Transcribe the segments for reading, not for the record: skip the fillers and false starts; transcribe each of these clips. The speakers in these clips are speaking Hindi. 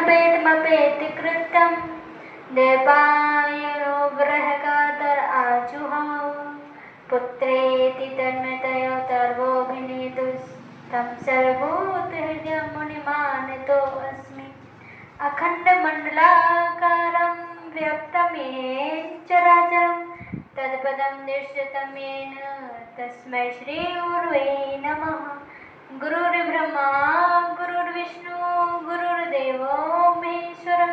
मपेत कृतं देवायनो ग्रहकातर आजुहाव पुत्रेति तन्मयतयो तर्वोऽभिनेदुस्तं सर्वभूतहृदयं मुनिमानतो अस्मि अखण्डमण्डलाकारं व्याप्तं येन चराचरं तत्पदं दृश्यतं येन तस्मै श्रीगुरुवे नमः। गुरुर्ब्रह्मा गुरुर्विष्णु गुरुर्देवो महेश्वरः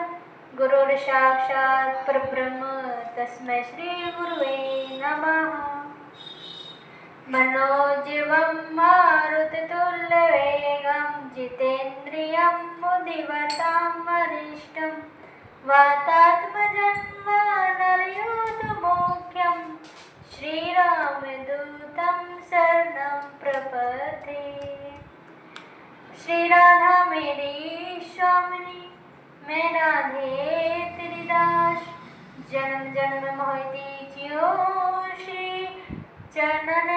गुरुर्साक्षात् परब्रह्म तस्मै श्रीगुरुवे नमः। मनोजवं मारुततुल्यवेगं जितेन्द्रियं बुद्धिमतां वरिष्ठं वातात्मजं वानरयूथमुख्यं श्रीरामदूतं शरणं प्रपद्ये। श्री राधा मेरी स्वामिनी मैं राधे तेरी दास जन्म जन्म मोहिती जियो श्री चरणन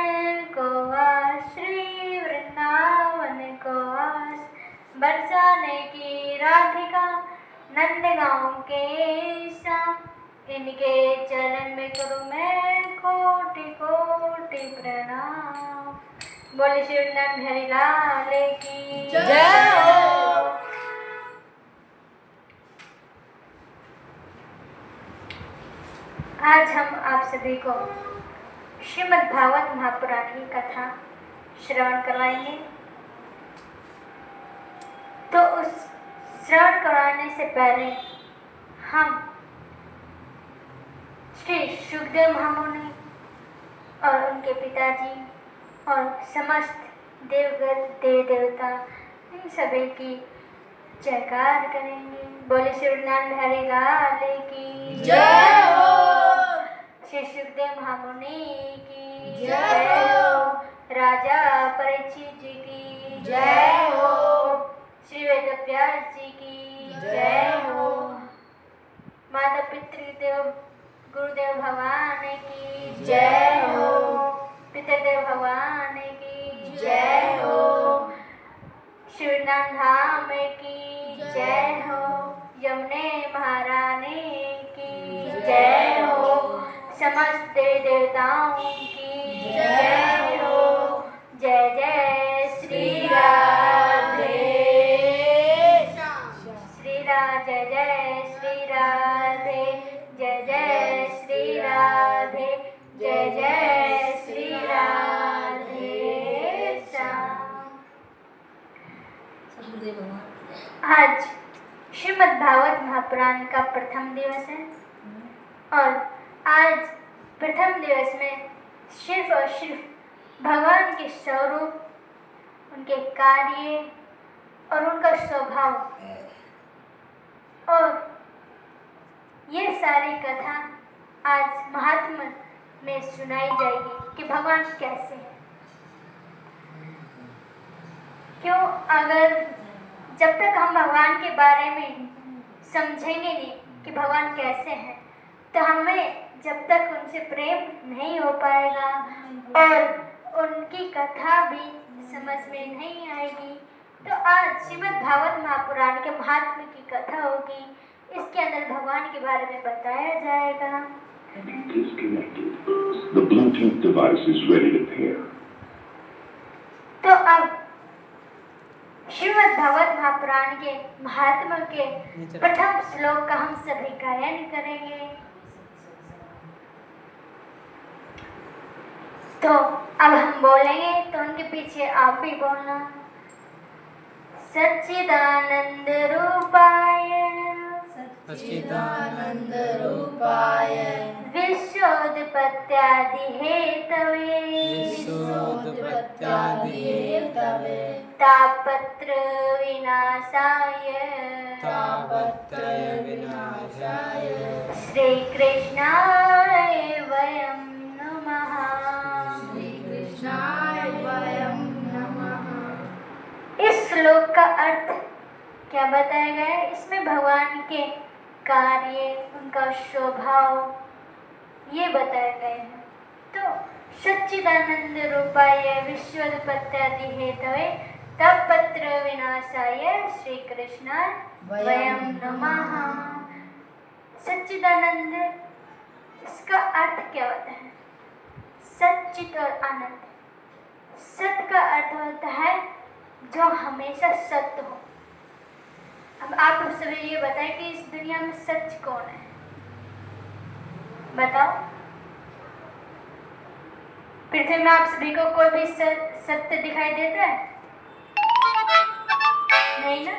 को आस श्री वृंदावन को आस बरसाने की राधिका नंदगांव के शाम इनके चरण में करूँ मैं कोटि कोटि प्रणाम। बोले श्री वृंदावन बिहारी लाल की जय हो। आज हम आप सभी को श्रीमद् भागवत महापुराण की कथा श्रवण करवाएंगे। तो उस श्रवण करवाने से पहले हम श्री सुखदेव महामुनि और उनके पिताजी और समस्त देवगण देव देवता इन सभी की जयकार करेंगे। बोले श्री वृंदावन बिहारी लाल की जय हो। श्री सुखदेव महामुनि की जय हो। राजा परीक्षित जी की जय हो। श्री वेदव्यास जी की जय हो। माता पितृदेव गुरुदेव भगवान की जय हो। पितृदेव भगवान की जय हो। श्री वृंदावन धाम की जय हो। यमुने महारानी की जय हो। समस्त देवताओं की जय हो। जय जय श्री राधे श्री राधे जय श्री राधे जय जय श्री राधे जय जय श्री राधे श्याम। आज श्रीमद् भागवत महापुराण का प्रथम दिवस है और आज प्रथम दिवस में सिर्फ और सिर्फ भगवान के स्वरूप उनके कार्य और उनका स्वभाव और ये सारी कथा आज महात्मा में सुनाई जाएगी कि भगवान कैसे हैं। क्यों? अगर जब तक हम भगवान के बारे में समझेंगे नहीं कि भगवान कैसे हैं तो हमें जब तक उनसे प्रेम नहीं हो पाएगा और उनकी कथा भी समझ में नहीं आएगी। तो आज श्रीमद् भागवत महापुराण के महात्मा की कथा होगी। इसके अंदर भगवान के बारे में बताया जाएगा। The Bluetooth device is ready to pair. तो अब श्रीमद् भागवत महापुराण के महात्मा के प्रथम श्लोक का हम सभी गायन करेंगे। तो अब हम बोलेंगे तो उनके पीछे आप भी बोलना। सच्चिदानंद रूपाय सच्चिदानंद रूपाय विश्वोत्पत्त्यादि हेतवे विश्वोत्पत्त्यादिहेतवे तापत्र विनाशाय तापत्रय विनाशाय श्री कृष्णाय वयं नमः। श्री कृष्णाय वयं नमः। इस श्लोक का अर्थ क्या बताया गया है? इसमें भगवान के कार्य उनका स्वभाव ये बताए गए हैं। तो सच्चिदानंद रूपाय विश्वोत्पत्त्यादि हेतवे तापत्र विनाशाय श्री कृष्णाय वयम नमः। सच्चिदानंद, इसका अर्थ क्या होता है? सच्चित और आनंद। सत्य का अर्थ होता है जो हमेशा सत्य हो। अब आप सभी ये बताएं कि इस दुनिया में सच कौन है? बताओ। पृथ्वी में आप सभी को कोई भी सत्य दिखाई देता है? नहीं ना?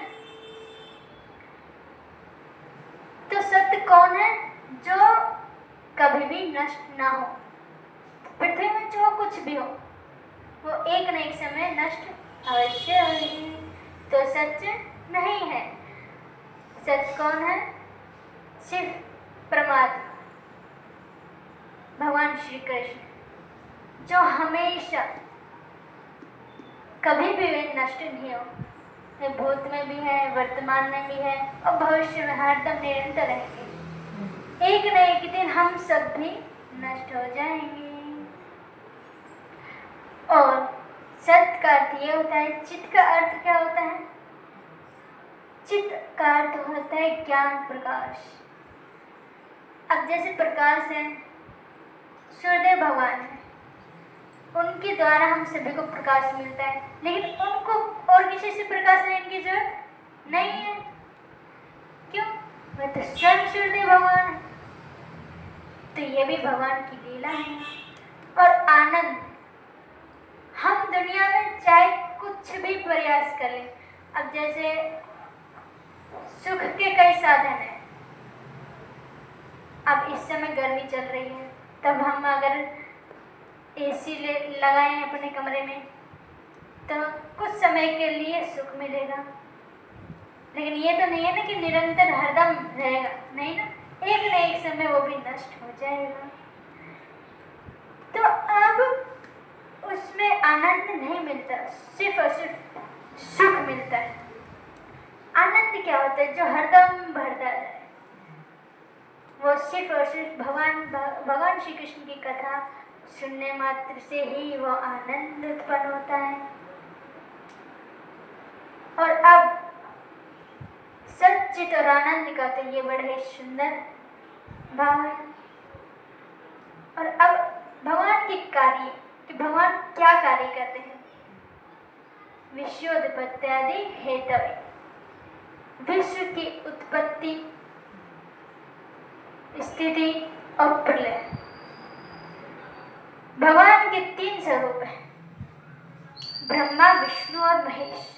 तो सत्य कौन है? जो कभी भी नष्ट ना हो। पृथ्वी में जो कुछ भी हो वो एक न एक समय नष्ट अवश्य होगी। तो सच नहीं है। सच कौन है? सिर्फ परमात्मा भगवान श्री कृष्ण, जो हमेशा कभी भी वे नष्ट नहीं हो। वे भूत में भी है, वर्तमान में भी है और भविष्य में हरदम निरंतर रहेंगे। एक न एक दिन हम सब भी नष्ट हो जाएंगे। और सत्य का अर्थ ये होता है। चित्त का अर्थ क्या होता है? चित्त का अर्थ होता है ज्ञान प्रकाश। अब जैसे प्रकाश है, सूर्यदेव भगवान है, उनके द्वारा हम सभी को प्रकाश मिलता है, लेकिन उनको और किसी से प्रकाश लेने की जरूरत नहीं है। क्यों? वह तो स्वयं सूर्यदेव भगवान है। तो ये भी भगवान की लीला है। और आनंद, हम दुनिया में चाहे कुछ भी प्रयास करें, अब जैसे सुख के कई साधन हैं। अब इस समय गर्मी चल रही है, तब हम अगर एसी लगाएं अपने कमरे में तो कुछ समय के लिए सुख मिलेगा, लेकिन ये तो नहीं है ना कि निरंतर हरदम रहेगा। नहीं ना, एक न एक समय वो भी नष्ट हो जाएगा। तो अब उसमें आनंद नहीं मिलता, सिर्फ और सिर्फ सुख मिलता है। आनंद क्या होता है? जो हरदम बढ़ता है। वो सिर्फ और सिर्फ भगवान श्री कृष्ण की कथा सुनने मात्र से ही वो आनंद उत्पन्न होता है। और अब सच्चित और आनंद का तो ये बड़े सुंदर भाव है। और अब भगवान के कार्य, कि भगवान क्या कार्य करते हैं? विश्वोत्पत्त्यादि हेतवे, विश्व की उत्पत्ति, स्थिति और प्रलय। भगवान के 3 स्वरूप हैं, ब्रह्मा, विष्णु और महेश।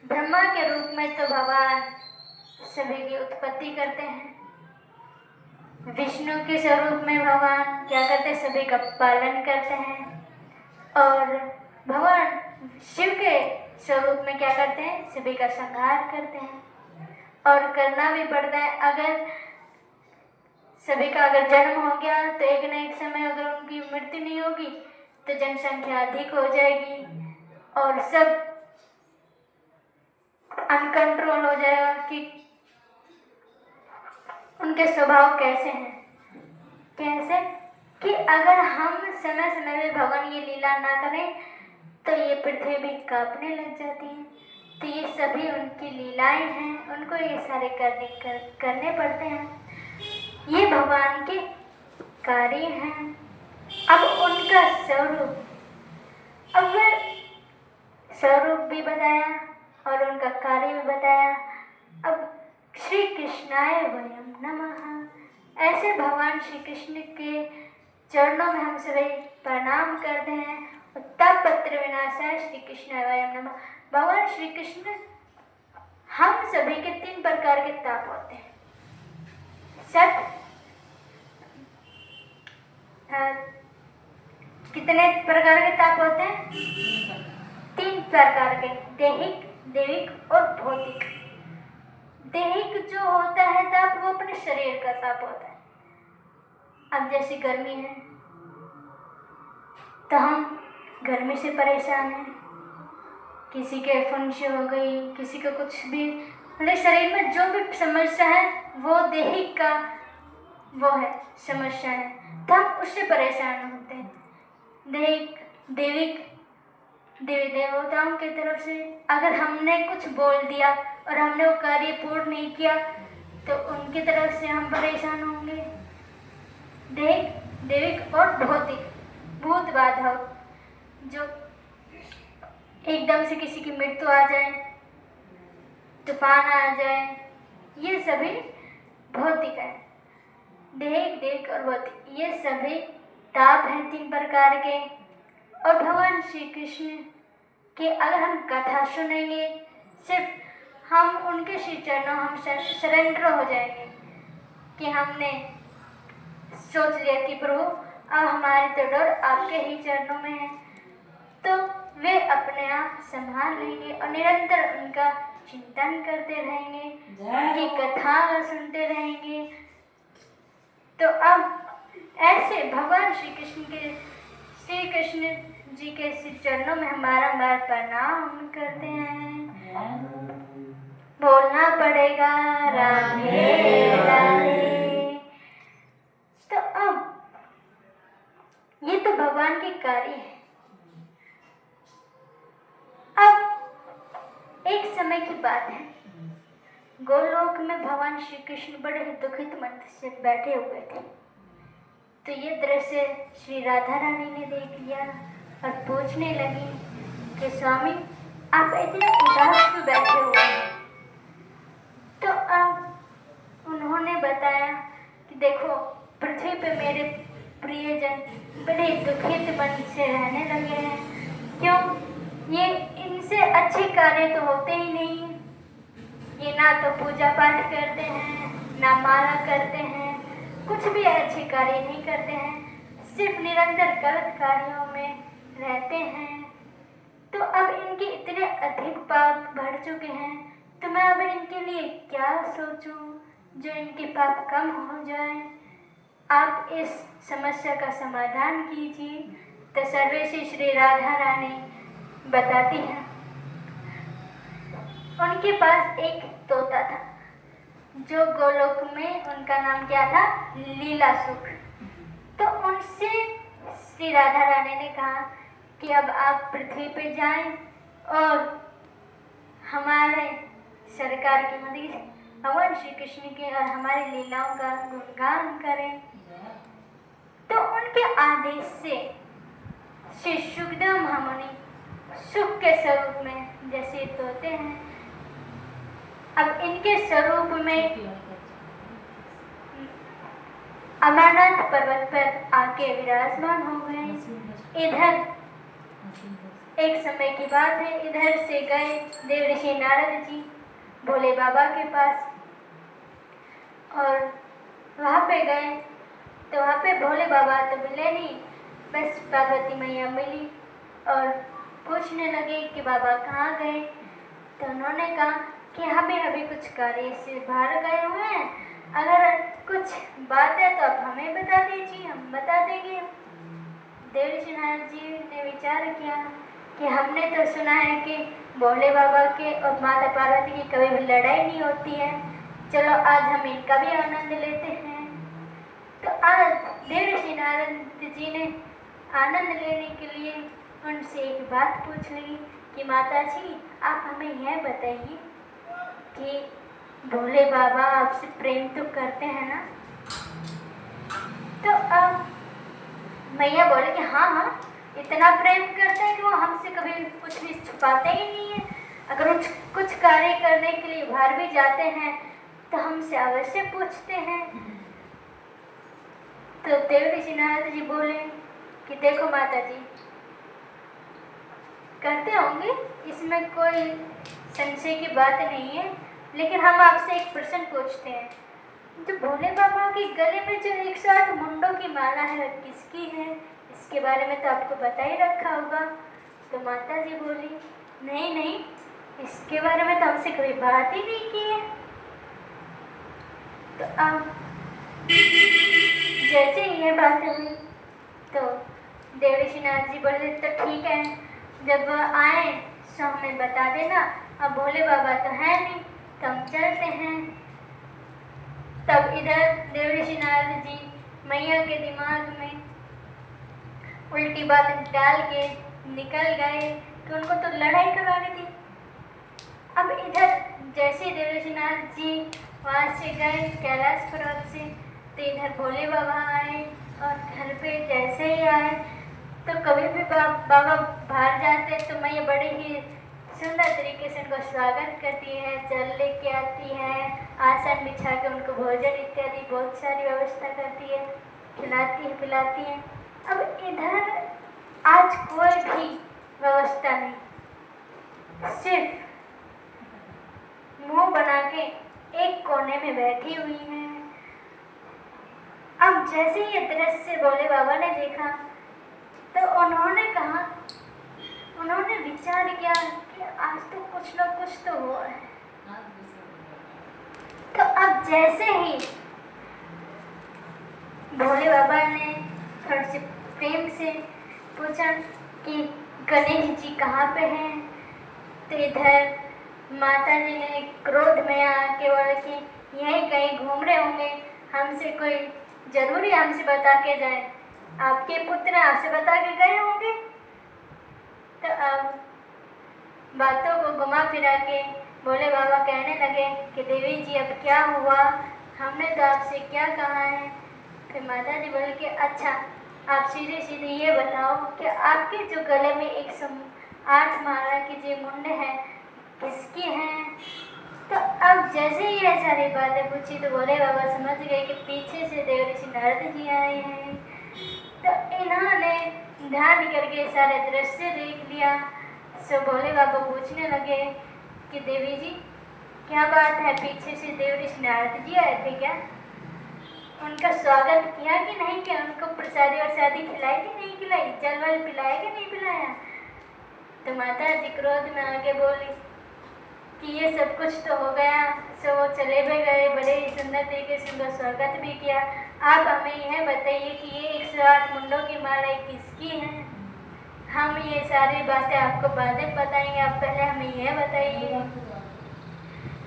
ब्रह्मा के रूप में तो भगवान सभी की उत्पत्ति करते हैं। विष्णु के स्वरूप में भगवान क्या करते हैं? सभी का पालन करते हैं। और भगवान शिव के स्वरूप में क्या करते हैं? सभी का संहार करते हैं। और करना भी पड़ता है। अगर सभी का अगर जन्म हो गया तो एक न एक समय अगर उनकी मृत्यु नहीं होगी तो जनसंख्या अधिक हो जाएगी और सब अनकंट्रोल हो जाएगा कि उनके स्वभाव कैसे हैं। कैसे? कि अगर हम समय समय में भगवान ये लीला ना करें तो ये पृथ्वी भी कांपने लग जाती है। तो ये सभी उनकी लीलाएं हैं, उनको ये सारे करने पड़ते हैं। ये भगवान के कार्य हैं। अब उनका स्वरूप, अब स्वरूप भी बताया और उनका कार्य भी बताया। अब श्री कृष्णाय वयम नमः। ऐसे भगवान श्री कृष्ण के चरणों में हम सभी प्रणाम करते हैं। तापत्र विनाशाय श्री कृष्णाय वयम नमः। भगवान श्री कृष्ण हम सभी के 3 प्रकार के ताप होते हैं। सत, कितने प्रकार के ताप होते हैं? 3 प्रकार के, दैहिक, दैविक और भौतिक। दैहिक जो होता है ताप, वो अपने शरीर का ताप होता है। अब जैसे गर्मी है तो हम गर्मी से परेशान हैं, किसी के फुंसी हो गई, किसी को कुछ भी, मतलब शरीर में जो भी समस्या है वो दैहिक का वो है, समस्या है, तो हम उससे परेशान होते हैं। दैहिक, दैविक देवी देवताओं की तरफ से अगर हमने कुछ बोल दिया और हमने वो कार्य पूर्ण नहीं किया तो उनकी तरफ से हम परेशान होंगे। दैविक और भौतिक भूत बाधा, जो एकदम से किसी की मृत्यु आ जाए, तूफान आ जाए, ये सभी भौतिक है। दैहिक और भौतिक ये सभी ताप हैं 3 प्रकार के। और भगवान श्री कृष्ण के अगर हम कथा सुनेंगे, सिर्फ हम उनके श्री चरणों हम सरेंडर हो जाएंगे कि हमने सोच लिया कि प्रभु अब हमारी तो डर आपके ही चरणों में है, तो वे अपने आप संभाल लेंगे और निरंतर उनका चिंतन करते रहेंगे, उनकी कथा सुनते रहेंगे। तो अब ऐसे भगवान श्री कृष्ण जी के श्री चरणों में हमारा बार प्रणाम करते हैं। बोलना पड़ेगा राधे राधे। तो अब ये तो भगवान के कार्य है। अब एक समय की बात है, गोलोक में भगवान श्री कृष्ण बड़े ही दुखित मन से बैठे हुए थे। तो ये दृश्य श्री राधा रानी ने देख लिया और पूछने लगी कि स्वामी आप इतने उदास क्यों बैठे हुए हैं। तो अब उन्होंने बताया कि देखो पृथ्वी पे मेरे प्रियजन बड़े दुखित मन से रहने लगे हैं। क्यों? ये इनसे अच्छे कार्य तो होते ही नहीं। ये ना तो पूजा पाठ करते हैं, ना माला करते हैं, कुछ भी अच्छे कार्य नहीं करते हैं, सिर्फ निरंतर गलत कार्यों में रहते हैं। तो अब इनके इतने अधिक पाप बढ़ चुके हैं, तो मैं अब इनके लिए क्या सोचूं जो इनके पाप कम हो जाए। आप इस समस्या का समाधान कीजिए। तो सर्वेश्वरी श्री राधा रानी बताती हैं, उनके पास एक तोता था जो गोलोक में, उनका नाम क्या था? लीला सुख। तो उनसे श्री राधा रानी ने कहा कि अब आप पृथ्वी पे जाएं और हमारे सरकार की मतलब भगवान श्री कृष्ण के और हमारी लीलाओं का गुणगान करें। तो उनके आदेश से श्री सुखदेव महामुनि सुख के स्वरूप में जैसे तोते हैं, अब इनके स्वरूप में अमरनाथ पर्वत पर आके विराजमान हो गए। इधर एक समय की बात है, इधर से गए देवऋषि नारद जी भोले बाबा के पास और वहाँ पे गए। तो वहाँ पे भोले बाबा तो मिले नहीं, बस पार्वती मैया मिली और पूछने लगे कि बाबा कहाँ गए। तो उन्होंने कहा कि अभी कुछ कार्य से बाहर गए हुए हैं, अगर कुछ बात है तो आप हमें बता दीजिए, हम बता देंगे। देवऋषि नारद जी ने विचार किया कि हमने तो सुना है कि भोले बाबा के और माता पार्वती की कभी भी लड़ाई नहीं होती है, चलो आज हम इनका भी आनंद लेते हैं। तो आज देवऋषि नारद जी ने आनंद लेने के लिए उनसे एक बात पूछ ली कि माता जी आप हमें यह बताइए कि भोले बाबा आपसे प्रेम तो करते हैं ना। तो अब मैया बोले कि हाँ इतना प्रेम करते हैं कि वो हमसे कभी कुछ भी छुपाते ही नहीं है। अगर कुछ कार्य करने के लिए बाहर भी जाते हैं तो हमसे अवश्य पूछते हैं। तो देवऋषि नारद जी बोले कि देखो माता जी करते होंगे, इसमें कोई संशय की बात नहीं है, लेकिन हम आपसे एक प्रश्न पूछते हैं, जो भोले बाबा के गले में जो 108 मुंडों की माला है वह किसकी है? इसके बारे में तो आपको बता ही रखा होगा। तो माता जी बोली नहीं इसके बारे में तो हमसे कभी बात ही नहीं की है। तो अब जैसे ही यह बात हुई तो देवऋषि नारद जी बोले तो ठीक है, जब आए तो हमें बता देना। अब भोले बाबा तो है नहीं तो हम चलते हैं। तब इधर देवऋषि नारद जी मैया के दिमाग में उल्टी बात डाल के निकल गए कि उनको तो लड़ाई करवानी थी। अब इधर जैसे देवऋषिनाथ जी वहाँ से गए कैलाश पर्वत से, तो इधर भोले बाबा आए और घर पे जैसे ही आए तो कभी भी बाबा बाहर जाते तो मैं ये बड़े ही सुंदर तरीके से उनको स्वागत करती है, जल लेके आती है, आसन बिछा के उनको भोजन इत्यादि बहुत सारी व्यवस्था करती है, खिलाती है पिलाती है। अब इधर आज कोई भी व्यवस्था नहीं, सिर्फ मुंह बना के एक कोने में बैठी हुई हैं। अब जैसे ये दृश्य भोले बाबा ने देखा तो उन्होंने विचार किया कि आज तो कुछ न कुछ तो हुआ है। तो अब जैसे ही भोले बाबा ने थोड़े से प्रेम से पूछा कि गणेश जी कहाँ पे हैं, तो इधर माता जी ने क्रोध में आके बोला कि यहीं कहीं घूम रहे होंगे, हमसे कोई जरूरी हमसे बता के जाए, आपके पुत्र आपसे बता के गए होंगे। तो अब बातों को घुमा फिरा के भोले बाबा कहने लगे कि देवी जी अब क्या हुआ, हमने तो आपसे क्या कहा है। फिर माता जी बोले कि अच्छा आप सीधे सीधे ये बताओ कि आपके जो गले में 108 माला की जो मुंड है किसकी हैं। तो अब जैसे ही ये सारी बातें पूछी तो भोले बाबा समझ गए कि पीछे से देवऋषि नारद जी आए हैं। तो इन्होंने ध्यान करके सारे दृश्य देख लिया। सो भोले बाबा पूछने लगे कि देवी जी क्या बात है, पीछे से देवऋषि नारद जी आए थे क्या, उनका स्वागत किया कि नहीं किया, उनको प्रसादी और शादी खिलाई कि नहीं खिलाई, जल वल पिलाया कि नहीं पिलाया। तो माता जी क्रोध में आके बोली कि ये सब कुछ तो हो गया, सो वो चले भी गए, बड़े ही सुंदर तरीके से उनका स्वागत भी किया। आप हमें यह बताइए कि ये 108 मुंडों की माला किसकी है। हम ये सारी बातें आपको बाद में बताएंगे, आप पहले हमें यह बताइए।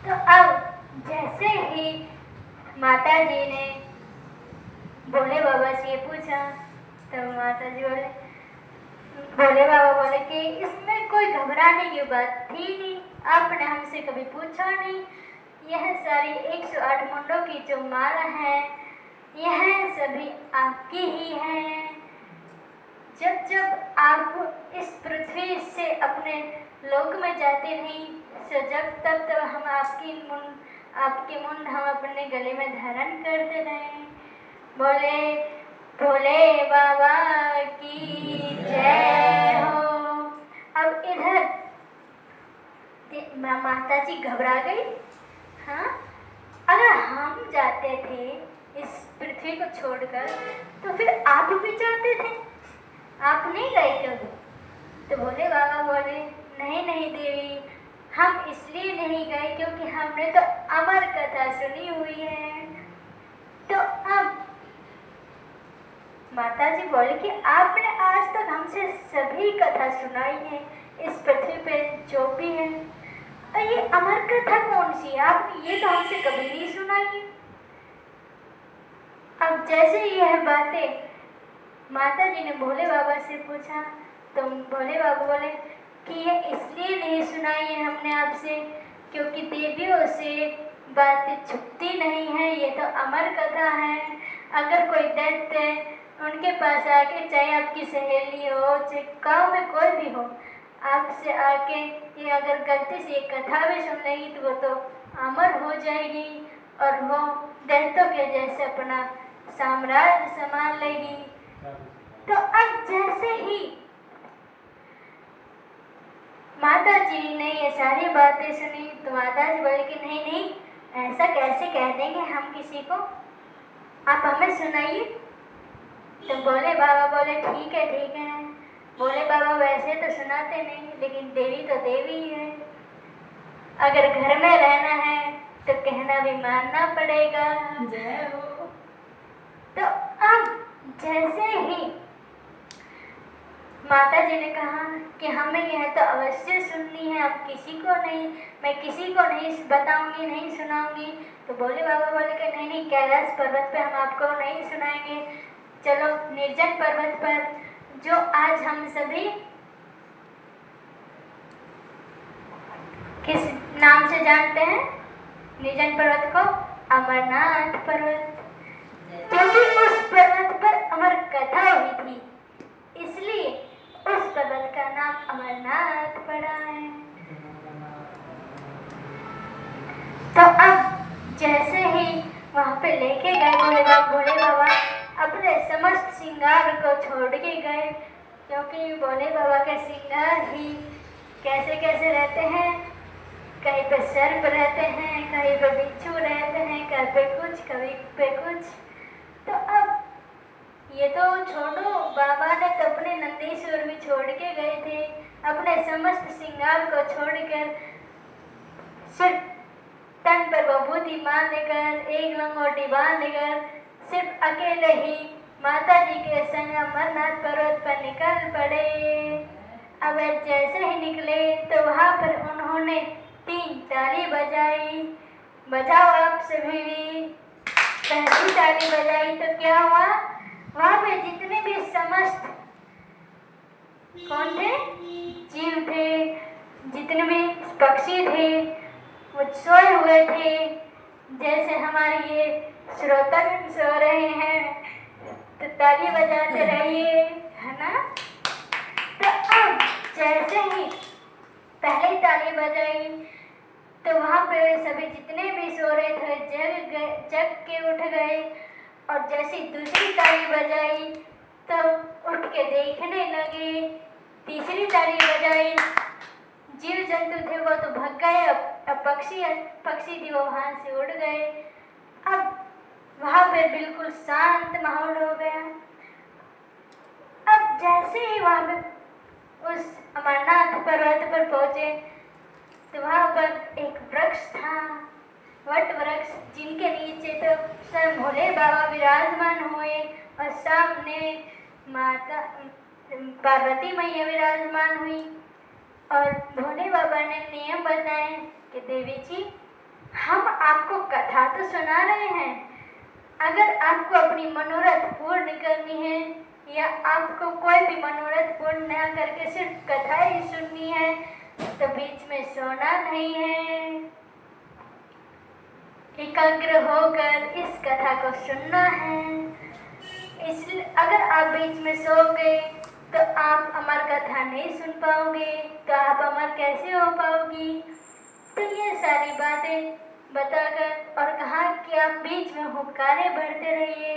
तो अब जैसे ही माता जी ने भोले बाबा से ये पूछा तो माता जी भोले बाबा बोले कि इसमें कोई घबराने की बात थी नहीं, आपने हमसे कभी पूछा नहीं। यह सारी 108 मुंडों की जो माला है यह सभी आपकी ही है। जब जब आप इस पृथ्वी से अपने लोक में जाते नहीं, तो जब तब हम आपकी मुंड हम अपने गले में धारण करते रहे। बोले भोले बाबा की जय हो। अब इधर माता जी घबरा गई। हाँ, अगर हम जाते थे इस पृथ्वी को छोड़कर तो फिर आप भी जाते थे, आप नहीं गए कभी। तो भोले बाबा बोले नहीं नहीं देवी, हम इसलिए नहीं गए क्योंकि हमने तो अमर कथा सुनी हुई है। तो अब माता जी बोले कि आपने आज तक हमसे सभी कथा सुनाई है इस पृथ्वी पे जो भी है, और ये अमर कथा कौन सी है, आपने ये तो हमसे कभी नहीं सुनाई। अब जैसे यह बातें माता जी ने भोले बाबा से पूछा तो भोले बाबा बोले कि ये इसलिए नहीं सुनाई है हमने आपसे क्योंकि देवियों से बातें छुपती नहीं है, ये तो अमर कथा है। अगर कोई दैत्य उनके पास आके, चाहे आपकी सहेली हो चाहे गाँव में कोई भी हो, आपसे आके ये अगर गलती से एक कथा भी सुन लेगी तो वो तो अमर हो जाएगी और वो दैत्यों के जैसे अपना साम्राज्य संभाल लेगी। तो अब जैसे ही माता जी ने ये सारी बातें सुनी तो माता जी बोले कि नहीं नहीं, ऐसा कैसे कह देंगे हम किसी को, आप हमें सुनाइए। तो भोले बाबा बोले ठीक है ठीक है। भोले बाबा वैसे तो सुनाते नहीं, लेकिन देवी तो देवी है, अगर घर में रहना है तो कहना भी मानना पड़ेगा। जय हो। तो अब जैसे ही माता जी ने कहा कि हमें यह तो अवश्य सुननी है, अब किसी को नहीं, मैं किसी को नहीं बताऊंगी, नहीं सुनाऊंगी। तो भोले बाबा बोले कि नहीं नहीं, कैलाश पर्वत पे हम आपको नहीं सुनाएंगे, चलो निर्जन पर्वत पर जो आज हम सभी किस नाम से जानते हैं निर्जन पर्वत को? अमरनाथ पर्वत। क्योंकि उस पर्वत पर अमर कथा हुई थी, इसलिए उस पर्वत का नाम अमरनाथ पड़ा है। तो अब जैसे ही वहां पे लेके गए भोले बाबा अपने समस्त श्रृंगार को छोड़ के गए, क्योंकि भोले बाबा के श्रृंगार ही कैसे कैसे रहते हैं, कहीं पे सर्प रहते हैं, कहीं पे बिच्छू रहते हैं, कहीं पे कुछ कभी पे कुछ। तो अब ये तो छोड़ो, बाबा ने तो अपने नंदीश्वर भी छोड़ के गए थे, अपने समस्त श्रृंगार को छोड़कर सिर्फ तन पर विभूति बांधकर, एक लंगोटी बांधकर सिर्फ अकेले ही माता जी के संग अमरनाथ पर्वत पर निकल पड़े। अब जैसे ही निकले तो वहां पर उन्होंने 3 ताली बजाई। बजाओ आप सभी भी। पहली ताली बजाई तो क्या हुआ, वहां पे जितने भी समस्त कौन थे, जीव थे, जितने भी पक्षी थे वो सोए हुए थे, जैसे हमारे ये श्रोतागण सो रहे हैं, तो ताली बजाते रहिए, है ना। तो अब जैसे ही पहली ताली बजाई तो वहां पे सभी जितने भी सो रहे थे जग के उठ गए, और जैसी दूसरी ताली बजाई तो उठ के देखने लगे। तीसरी ताली बजाई, जीव जंतु थे वो तो भाग गए, अब पक्षी थी वो वहां से उड़ गए। अब वहां पे बिल्कुल शांत माहौल हो गया। अब जैसे ही वहां पे उस अमरनाथ पर्वत पर पहुंचे तो वहां पर एक वृक्ष था, वट वृक्ष, जिनके नीचे तो स्वयं भोले बाबा विराजमान हुए और सामने माता पार्वती मैया विराजमान हुई। और भोले बाबा ने नियम बताए कि देवी जी, हम आपको कथा तो सुना रहे हैं, अगर आपको अपनी मनोरथ पूर्ण करनी है या आपको कोई भी मनोरथ पूर्ण न करके सिर्फ कथा ही सुननी है तो बीच में सोना नहीं है, एकाग्र होकर इस कथा को सुनना है। इसलिए अगर आप बीच में सो गए तो आप अमर कथा नहीं सुन पाओगे, तो आप अमर कैसे हो पाओगी। तो ये सारी बातें बताकर और कहा कि आप बीच में हुक्कारे भरते रहिए,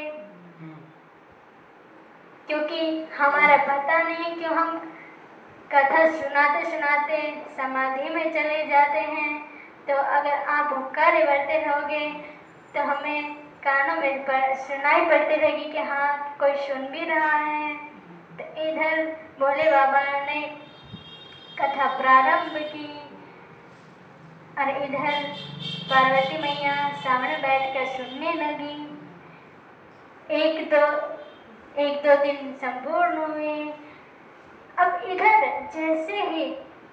क्योंकि हमारा पता नहीं क्यों हम कथा सुनाते सुनाते समाधि में चले जाते हैं। तो अगर आप हुक्कारे भरते रहोगे तो हमें कानों में सुनाई पड़ती रहेगी कि हाँ कोई सुन भी रहा है। तो इधर भोले बाबा ने कथा प्रारंभ की और इधर पार्वती मैया सामने बैठकर सुनने लगी। एक दो दिन संपूर्ण हुए। अब इधर जैसे ही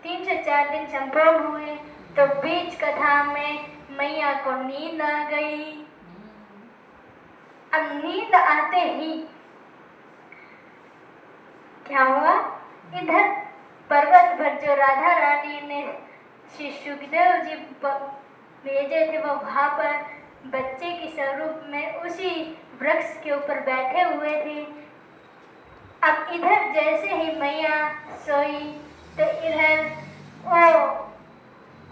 3 से 4 दिन संपूर्ण हुए तो बीच कथा में मैया को नींद आ गई। अब नींद आते ही क्या हुआ, इधर पर्वत पर जो राधा रानी ने श्री सुखदेव जी भेजे थे वो वहां पर बच्चे के स्वरूप में उसी वृक्ष के ऊपर बैठे हुए थे। अब इधर जैसे ही मैया सोई तो इधर वो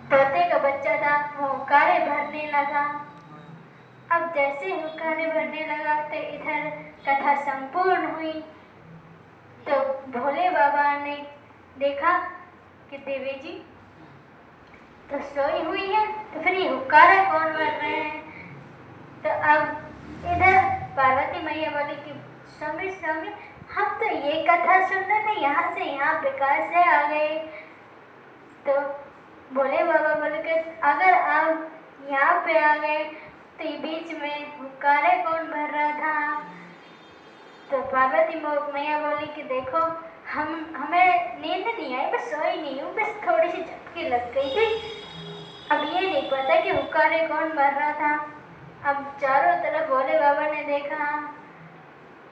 तोते का बच्चा था वो हुक्कारे भरने लगा। अब जैसे हुक्कारे भरने लगा तो इधर कथा संपूर्ण हुई। तो भोले बाबा ने देखा कि देवी जी तो सोई हुई है, तो फिर ये हुक्कारा कौन भर रहे हैं। तो अब इधर पार्वती मैया बोली कि स्वामी स्वामी, हम तो ये कथा सुन रहे थे, यहाँ से यहाँ बेकार से आ गए। तो भोले बाबा बोले कि अगर आप यहाँ पे आ गए तो ये बीच में हुक्कारे कौन भर रहा था। तो पार्वती मैया बोली कि देखो हमें नींद नहीं आई, बस सोई नहीं हूँ, बस थोड़ी सी झपकी लग गई थी। अब ये नहीं पता कि हुक्कारे कौन भर रहा था। अब चारों तरफ भोले बाबा ने देखा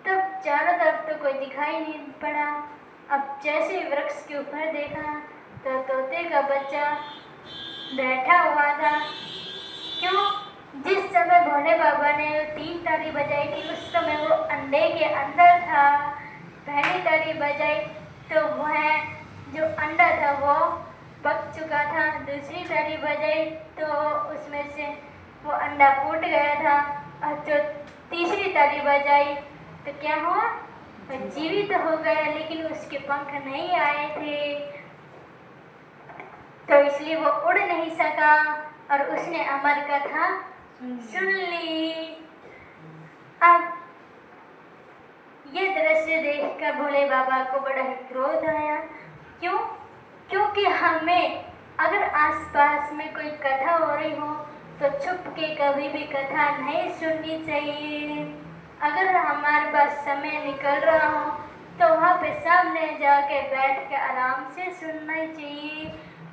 तो चारों तरफ तो कोई दिखाई नहीं पड़ा। अब जैसे वृक्ष के ऊपर देखा तो तोते का बच्चा बैठा हुआ था। क्यों? जिस समय भोले बाबा ने 3 ताली बजाई थी उस समय वो अंडे के अंदर था। पहली ताली बजाई तो वह जो अंडा था वो पक चुका था। दूसरी ताली बजाई तो उसमें से वो अंडा फूट गया था। और जो तीसरी ताली बजाई तो क्या हुआ? वह जीवित हो गया, लेकिन उसके पंख नहीं आए थे, तो इसलिए वो उड़ नहीं सका और उसने अमर कथा सुन ली। अब ये दृश्य देखकर भोले बाबा को बड़ा ही क्रोध आया। क्यों? क्योंकि हमें अगर आसपास में कोई कथा हो रही हो तो छुप के कभी भी कथा नहीं सुननी चाहिए। अगर हमारे पास समय निकल रहा हो तो वहाँ पे सामने जाके बैठ के आराम से सुनना चाहिए।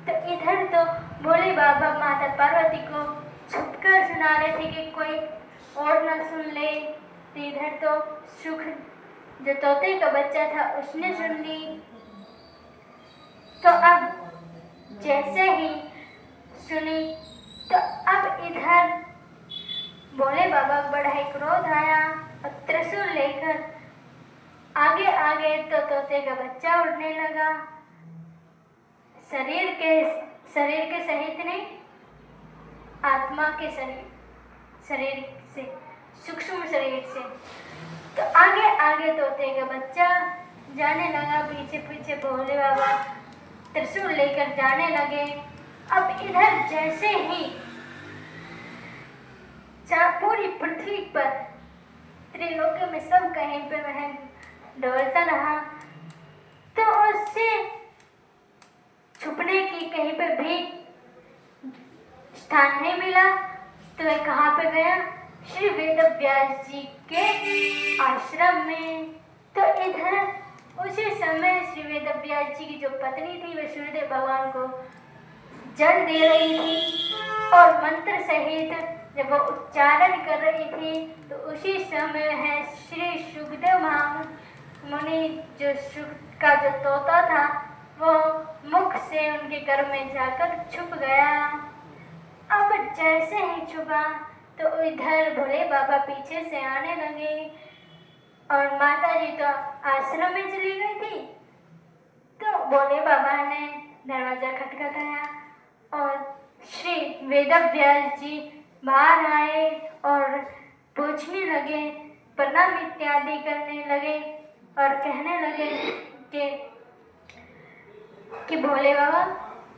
तो इधर तो भोले बाबा माता पार्वती को छुपकर सुना रहे थे कि कोई और ना सुन ले। तो इधर तो सुख जो तोते का बच्चा था उसने सुन ली। तो अब जैसे ही सुनी तो अब इधर भोले बाबा को बड़ा ही क्रोध आया और त्रिशूल लेकर आगे आगे तो तोते का बच्चा उड़ने लगा। शरीर के सहित नहीं, आत्मा के शरीर से, सूक्ष्म शरीर से। तो आगे आगे तोते का बच्चा जाने लगा, पीछे पीछे भोले बाबा त्रिशूल लेकर जाने लगे। अब इधर जैसे ही पूरी पृथ्वी पर त्रिलोक में सब कहीं पे वह डोलता रहा, तो उससे छुपने की कहीं पे भी स्थान नहीं मिला। तो वह कहाँ पे गया? श्री वेदव्यास जी के आश्रम में। तो इधर उसी समय श्री वेदव्यास जी की जो पत्नी थी वह सूर्यदेव भगवान को जल दे रही थी और मंत्र सहित जब वो उच्चारण कर रही थी तो उसी समय है श्री सुखदेव मुनि जो सुख का जो तोता था वो मुख से उनके घर में जाकर छुप गया। अब जैसे ही छुपा तो इधर भोले बाबा पीछे से आने लगे और माता जी तो आश्रम में चली गई थी। तो भोले बाबा ने दरवाजा खटखटाया और श्री वेदव्यास जी बाहर आए और पूछने लगे, प्रणाम इत्यादि करने लगे और कहने लगे कि भोले बाबा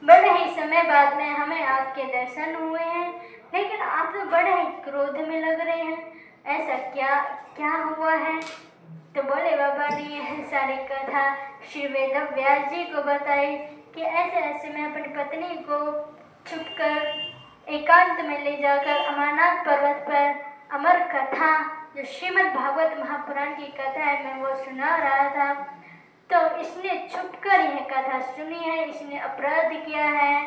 बड़े ही समय बाद में हमें आपके दर्शन हुए हैं, लेकिन आप तो बड़े ही क्रोध में लग रहे हैं, ऐसा क्या हुआ है? तो भोले बाबा ने यह सारी कथा श्री वेदव्यास जी को बताई कि ऐसे ऐसे मैं अपनी पत्नी को छुपकर एकांत में ले जाकर अमरनाथ पर्वत पर अमर कथा जो श्रीमद् भागवत महापुराण की कथा है मैं वो सुना रहा था। तो इसने छुपकर यह कथा सुनी है, इसने अपराध किया है,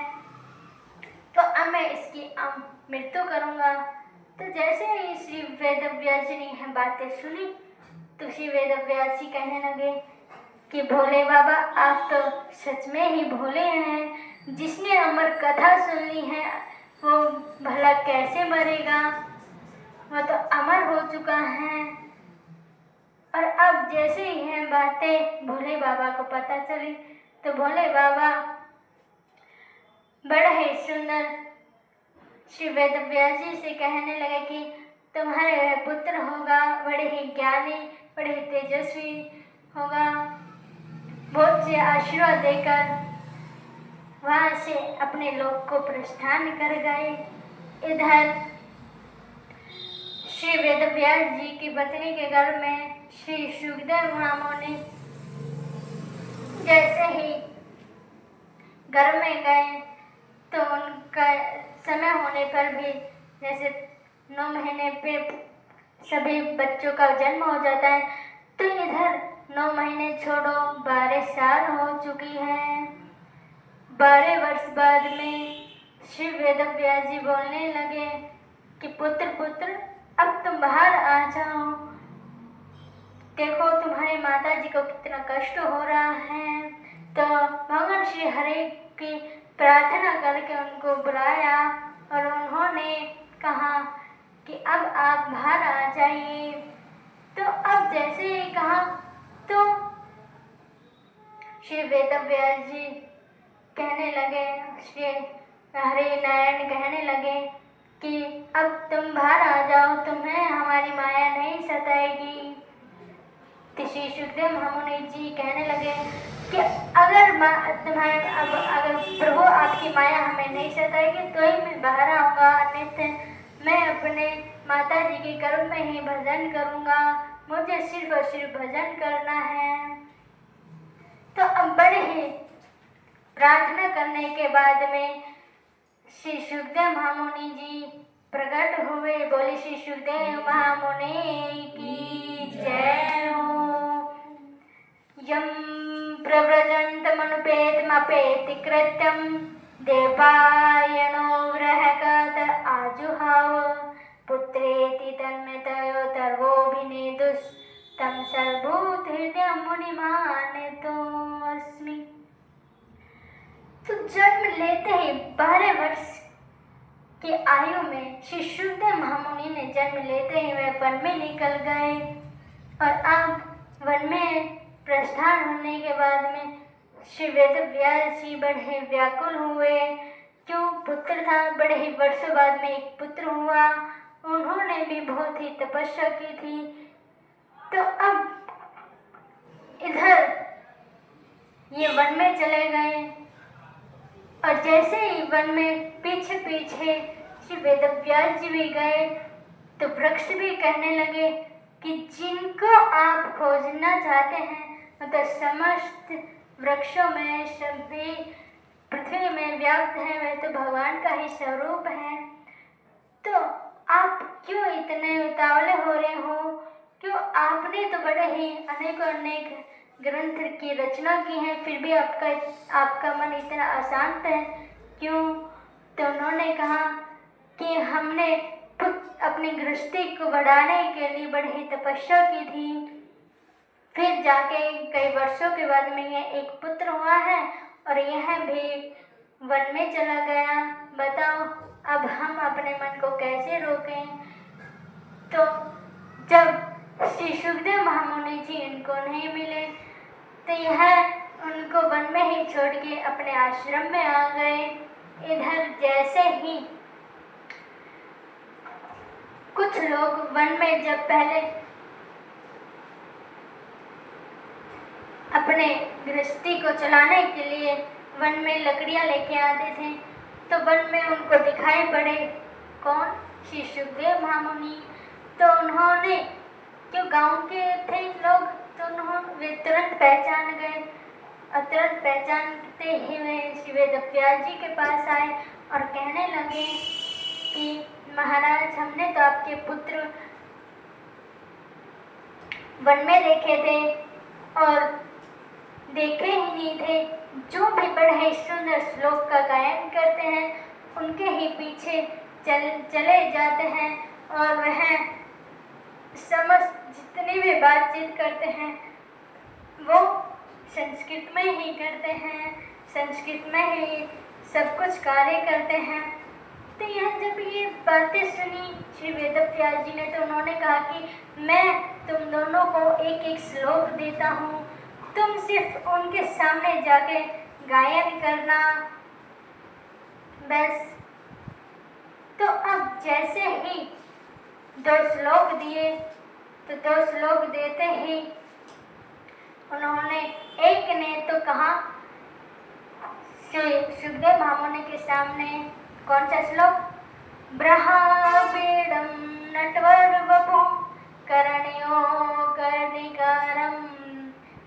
तो अब मैं इसकी मृत्यु करूँगा। तो जैसे ही श्री वेदव्यास जी ने यह बातें सुनी तो श्री वेदव्यास जी कहने लगे कि भोले बाबा आप तो सच में ही भोले हैं, जिसने अमर कथा सुन ली है वो भला कैसे मरेगा, वो तो अमर हो चुका है। और अब जैसे ही यह बातें भोले बाबा को पता चली तो भोले बाबा बड़ा ही सुंदर श्री वेदव्यास जी से कहने लगे कि तुम्हारे वह पुत्र होगा, बड़े ही ज्ञानी, बड़े ही तेजस्वी होगा। बहुत से आशीर्वाद देकर वहाँ से अपने लोक को प्रस्थान कर गए। इधर श्री वेदव्यास जी की पत्नी के घर में श्री सुखदेव महामुनि जैसे ही घर में गए तो उनका समय होने पर भी जैसे 9 महीने पे सभी बच्चों का जन्म हो जाता है, तो इधर 9 महीने छोड़ो 12 साल हो चुकी है। 12 वर्ष बाद में श्री वेदव्यास जी बोलने लगे कि पुत्र अब तुम बाहर आ जाओ, देखो तुम्हारी माता जी को कितना कष्ट हो रहा है। तो भगवान श्री हरि की प्रार्थना करके उनको बुलाया और उन्होंने कहा कि अब आप बाहर आ जाइए। तो अब जैसे ही कहा तो श्री वेदव्यास जी कहने लगे, श्री हरिनारायण कहने लगे कि अब तुम बाहर आ जाओ, तुम्हें हमारी माया नहीं सताएगी। तो श्री सुखदेव महामुनि जी कहने लगे कि अगर अगर प्रभु आपकी माया हमें नहीं सताएगी तो ही मैं बाहर आऊँगा, अन्यथा मैं अपने माता जी के गर्भ में ही भजन करूँगा, मुझे सिर्फ और सिर्फ भजन करना है। तो अब बड़े ही प्रार्थना करने के बाद में श्री सुखदेव महामुनि जी प्रकट हुए। बोले श्री सुखदेव महामुनि की जय हो। यम प्रव्रजन्तमनुपेतमपेति कृत्यं देवायनो ग्रहगत आजुहाव पुत्रेति तन्मयतयोतर्वोऽभिनेदुस् तं सर्वभूतहृदयं मुनिमानतोऽस्मि। तो जन्म लेते ही 12 वर्ष की आयु में श्री सुखदेव महामुनि ने जन्म लेते ही वे वन में निकल गए और अब वन में प्रस्थान होने के बाद में श्री वेदव्यास जी बड़े व्याकुल हुए। क्यों, पुत्र था, बड़े ही वर्षों बाद में एक पुत्र हुआ। उन्होंने भी बहुत ही तपस्या की थी। तो अब इधर ये वन में चले गए और जैसे ही वन में पीछे पीछे श्री वेदव्यास जी भी गए तो वृक्ष भी कहने लगे कि जिनको आप खोजना चाहते हैं, मतलब समस्त वृक्षों में सभी पृथ्वी में व्याप्त है, वह तो भगवान का ही स्वरूप है। तो आप क्यों इतने उतावले हो रहे हो? क्यों, आपने तो बड़े ही अनेक ग्रंथ की रचना की है, फिर भी आपका मन इतना अशांत है क्यों? तो उन्होंने कहा कि हमने अपनी गृहस्थी को बढ़ाने के लिए बड़ी ही तपस्या की थी, फिर जाके कई वर्षों के बाद में यह एक पुत्र हुआ है और यह भी वन में चला गया। बताओ अब हम अपने मन को कैसे रोकें? तो जब श्री सुखदेव महामुनि जी इनको नहीं मिले तो यह उनको वन में ही छोड़ के अपने आश्रम में आ गए। इधर जैसे ही कुछ लोग वन में जब पहले अपने गृहस्थी को चलाने के लिए वन में लकड़ियां लेके आते थे तो वन में उनको दिखाई पड़े कौन? श्री सुखदेव महामुनि। तो उन्होंने, क्यों गांव के थे लोग, तो वे तुरंत पहचान गए और तुरंत पहचानते ही वे श्री वेदव्यास जी के पास आए और कहने लगे कि महाराज, हमने तो आपके पुत्र वन में देखे थे और देखे ही नहीं थे, जो भी बड़े सुंदर श्लोक का गायन करते हैं उनके ही पीछे चले जाते हैं और वह समस्त जितनी भी बातचीत करते हैं वो संस्कृत में ही करते हैं, संस्कृत में ही सब कुछ कार्य करते हैं। तो यह जब ये बातें सुनी श्री वेदव्यास जी ने तो उन्होंने कहा कि मैं तुम दोनों को एक एक श्लोक देता हूँ, तुम सिर्फ उनके सामने जाके गायन करना बस। तो अब जैसे ही 2 श्लोक दिए तो 2 श्लोक देते ही उन्होंने एक ने तो कहा सुखदेव महामुनि के सामने कौन सा श्लोक? ब्रह्मापीडं नटवर वपु करणियो कर्णिकारं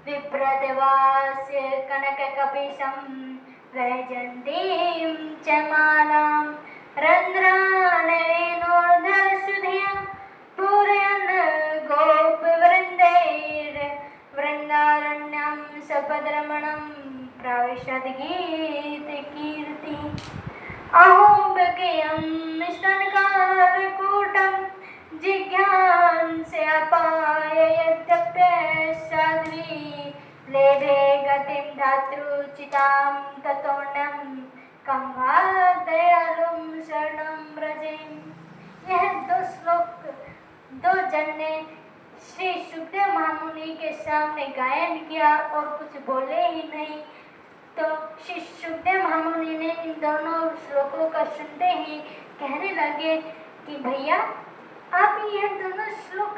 विप्रदेवास्य कनककपिशं वैजन्तीं च मालां रन्ध्रानयनोर्धसुधिया पूरयन् गोपवृन्दैर्वृन्दारण्यं सपद्रमणं प्राविशद्गीतकीर्ति अहोबकेयं स्तनकालकूटं जिज्ञांसे अपाय यद्यप्यसाध्वी लेभे गतिं धातृचितां ततोऽन्नं कं वा दयालुं शरणं व्रजेम। यह 2 श्लोक 2 जन ने श्री सुखदेव महामुनि के सामने गायन किया और कुछ बोले ही नहीं। तो श्री सुखदेव महामुनि ने इन दोनों श्लोकों का सुनते ही कहने लगे कि भैया, आप यह दोनों श्लोक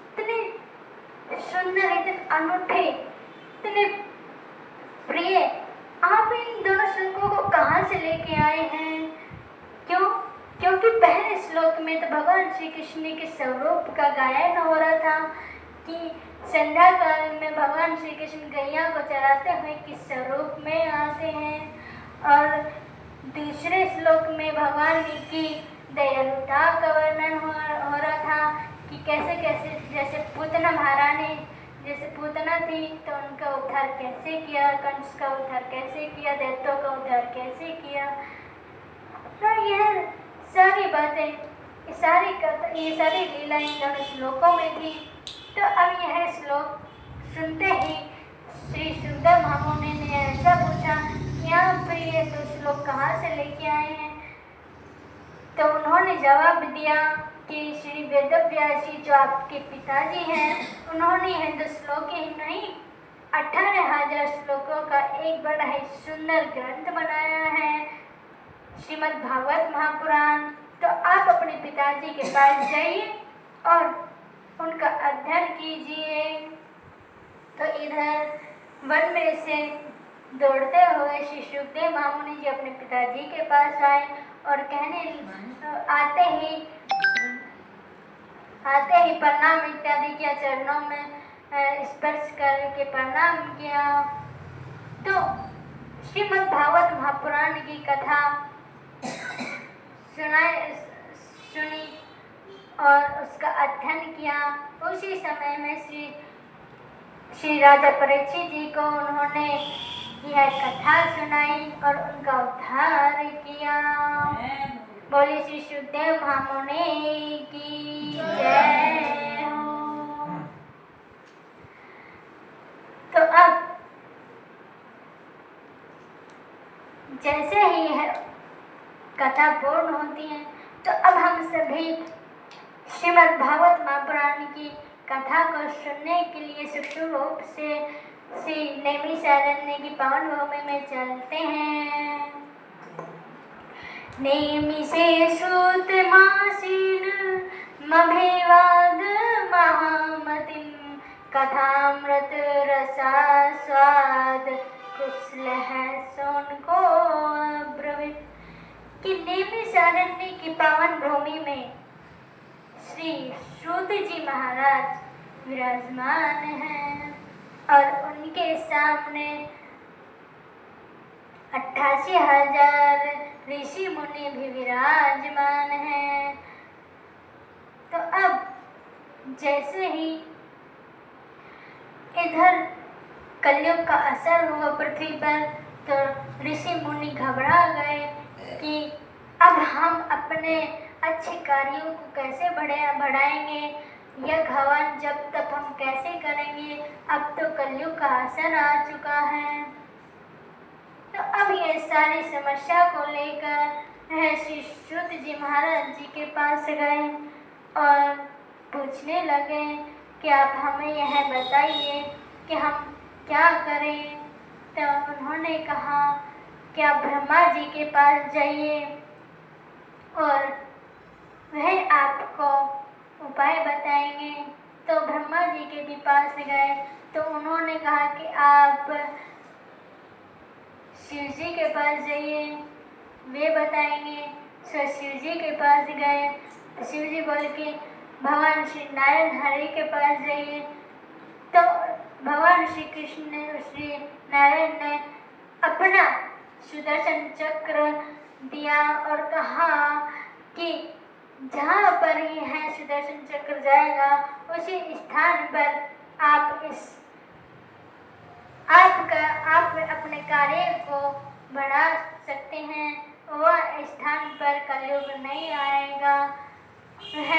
इतने सुंदर, इतने अनूठे, इतने प्रिय, आप इन दोनों श्लोकों को कहाँ से लेके आए हैं? क्यों? क्योंकि पहले श्लोक में तो भगवान श्री कृष्ण के स्वरूप का गायन हो रहा था कि संध्या काल में भगवान श्री कृष्ण गैया को चराते हुए किस स्वरूप में आते हैं, और दूसरे श्लोक में भगवान की दयालुता का वर्णन हो रहा था कि कैसे कैसे, जैसे पूतना महारानी, जैसे पूतना थी तो उनका उद्धार कैसे किया, कंस का उद्धार कैसे किया, दैत्यों का उद्धार कैसे किया। तो यह सारी बातें, ये सारी लीला इन दोनों श्लोकों में थी। तो अब यह श्लोक सुनते ही श्री सुखदेव महामुनि ने ऐसा पूछा कि आप ये 2 श्लोक कहाँ से लेके आए हैं? तो उन्होंने जवाब दिया कि श्री वेदव्यास जी जो आपके पिताजी हैं, उन्होंने यह 2 श्लोक ही नहीं 18,000 श्लोकों का एक बड़ा ही सुंदर ग्रंथ बनाया है, श्रीमद् भागवत महापुराण। तो आप अपने पिताजी के पास जाइए और उनका अध्ययन कीजिए। तो इधर वन में से दौड़ते हुए श्री सुखदेव महामुनि जी अपने पिताजी के पास आए और आते ही प्रणाम इत्यादि किया, चरणों में स्पर्श करके प्रणाम किया। तो श्रीमद् भागवत महापुराण की कथा सुनी और उसका अध्ययन किया। उसी समय में श्री राजा परीक्षित जी को उन्होंने यह कथा सुनाई और उनका उद्धार किया। बोलिए श्री सुखदेव महामुनि की जय हो। तो अब जैसे ही यह कथा पूर्ण होती है, तो अब हम सभी श्रीमद् भागवत महापुराण की कथा को सुनने के लिए सुष्ठु रूप से श्री नैमिषारण्य की पावन भूमि में चलते हैं। नैमिषे श्रुतमासीन मभेवाद महामतिं कथामृत रसास्वाद कुशलः सोनको अब्रवीत्। कि नैमिषारण्य की पावन भूमि में श्री सूत जी महाराज विराजमान हैं और उनके सामने 88,000 ऋषि मुनि भी विराजमान हैं। तो अब जैसे ही इधर कलयुग का असर हुआ पृथ्वी पर, तो ऋषि मुनि घबरा गए कि अब हम अपने अच्छे कार्यों को कैसे बढ़ाएंगे, यह हवन जब तक हम कैसे करेंगे, अब तो कलयुग का असर आ चुका है। तो अब ये सारी समस्या को लेकर श्री सूत जी महाराज जी के पास गए और पूछने लगे कि आप हमें यह बताइए कि हम क्या करें। तो उन्होंने कहा कि आप ब्रह्मा जी के पास जाइए और वह आपको उपाय बताएंगे। तो ब्रह्मा जी के भी पास गए तो उन्होंने कहा कि आप शिव जी के पास जाइए, वे बताएंगे। तो शिव जी के पास गए तो शिव जी बोले कि भगवान श्री नारायण हरि के पास जाइए। तो भगवान श्री कृष्ण ने, श्री नारायण ने अपना सुदर्शन चक्र दिया और कहा कि जहाँ पर ही है सुदर्शन चक्र जाएगा, उसी स्थान पर आप अपने कार्य को बढ़ा सकते हैं। वह स्थान पर कलयुग नहीं आएगा। वह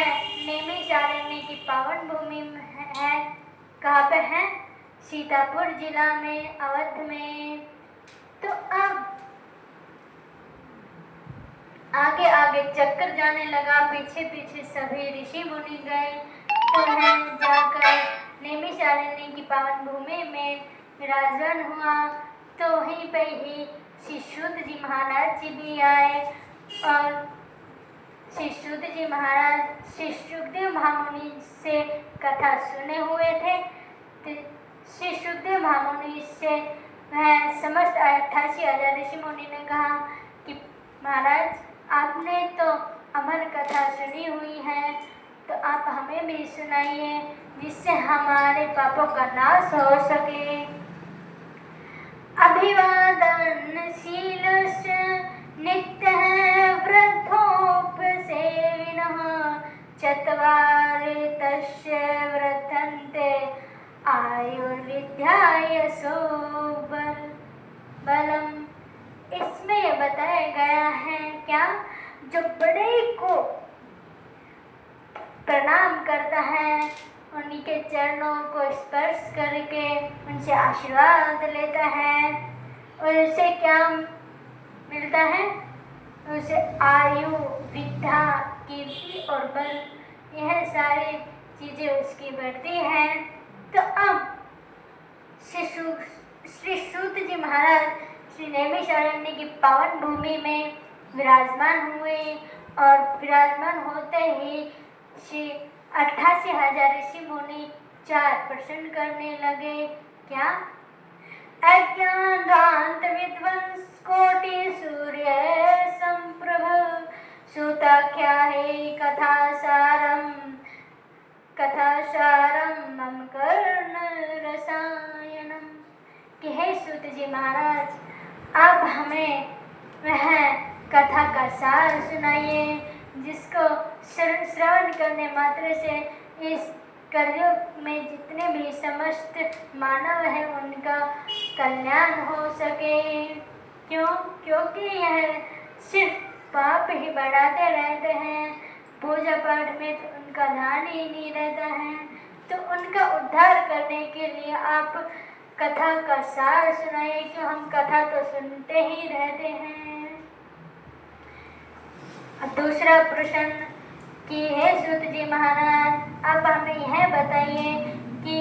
नैमिषारण्य की पावन भूमि है। कहाँ पे है? सीतापुर जिला में, अवध में। तो अब आगे आगे चक्कर जाने लगा, पीछे पीछे सभी ऋषि मुनि गए। तो वह जाकर नैमिषारण्य की पावन भूमि में विराजमान हुआ। तो वहीं पे ही श्री शुद्ध जी महाराज जी भी आए और श्री शुद्ध जी महाराज श्री सुखदेव महामुनि से कथा सुने हुए थे। श्री सुखदेव महामुनि से वह समस्त 88,000 ऋषि मुनि ने कहा कि महाराज, आपने तो अमर कथा सुनी हुई है, तो आप हमें भी सुनाइए जिससे हमारे पापों का नाश हो सके। अभिवादन शीलस्य नित्यः वृद्धोपसेविनः चत्वारि तस्य वर्धन्ते आयुर्विद्याय बलम। इसमें यह बताया गया है क्या, जो बड़े को प्रणाम करता है, उन्हीं के चरणों को स्पर्श करके उनसे आशीर्वाद लेता है, और उसे क्या मिलता है? उसे आयु, विद्या, कीर्ति और बल, यह सारी चीजें उसकी बढ़ती हैं। तो अब श्री सूत जी महाराज श्री नैमिषारण्य की पावन भूमि में विराजमान हुए और विराजमान होते ही श्री 88,000 ऋषि मुनि 4 प्रश्न करने लगे। क्या? अज्ञानांत विध्वंस कोटि सूर्य संप्रभ सुताख्याहे कथासारम मम कर्ण रसायनम। कि हे सूत जी महाराज, आप हमें वह कथा का सार सुनाइए जिसको श्रवण करने मात्र से इस कलयुग में जितने भी समस्त मानव हैं उनका कल्याण हो सके। क्योंकि यह सिर्फ पाप ही बढ़ाते रहते हैं, पूजा पाठ में तो उनका ध्यान ही नहीं रहता है। तो उनका उद्धार करने के लिए आप कथा का सार सुनाइए, क्यों हम कथा तो सुनते ही रहते हैं। दूसरा प्रश्न कि हे सूत जी महाराज, आप हमें यह बताइए कि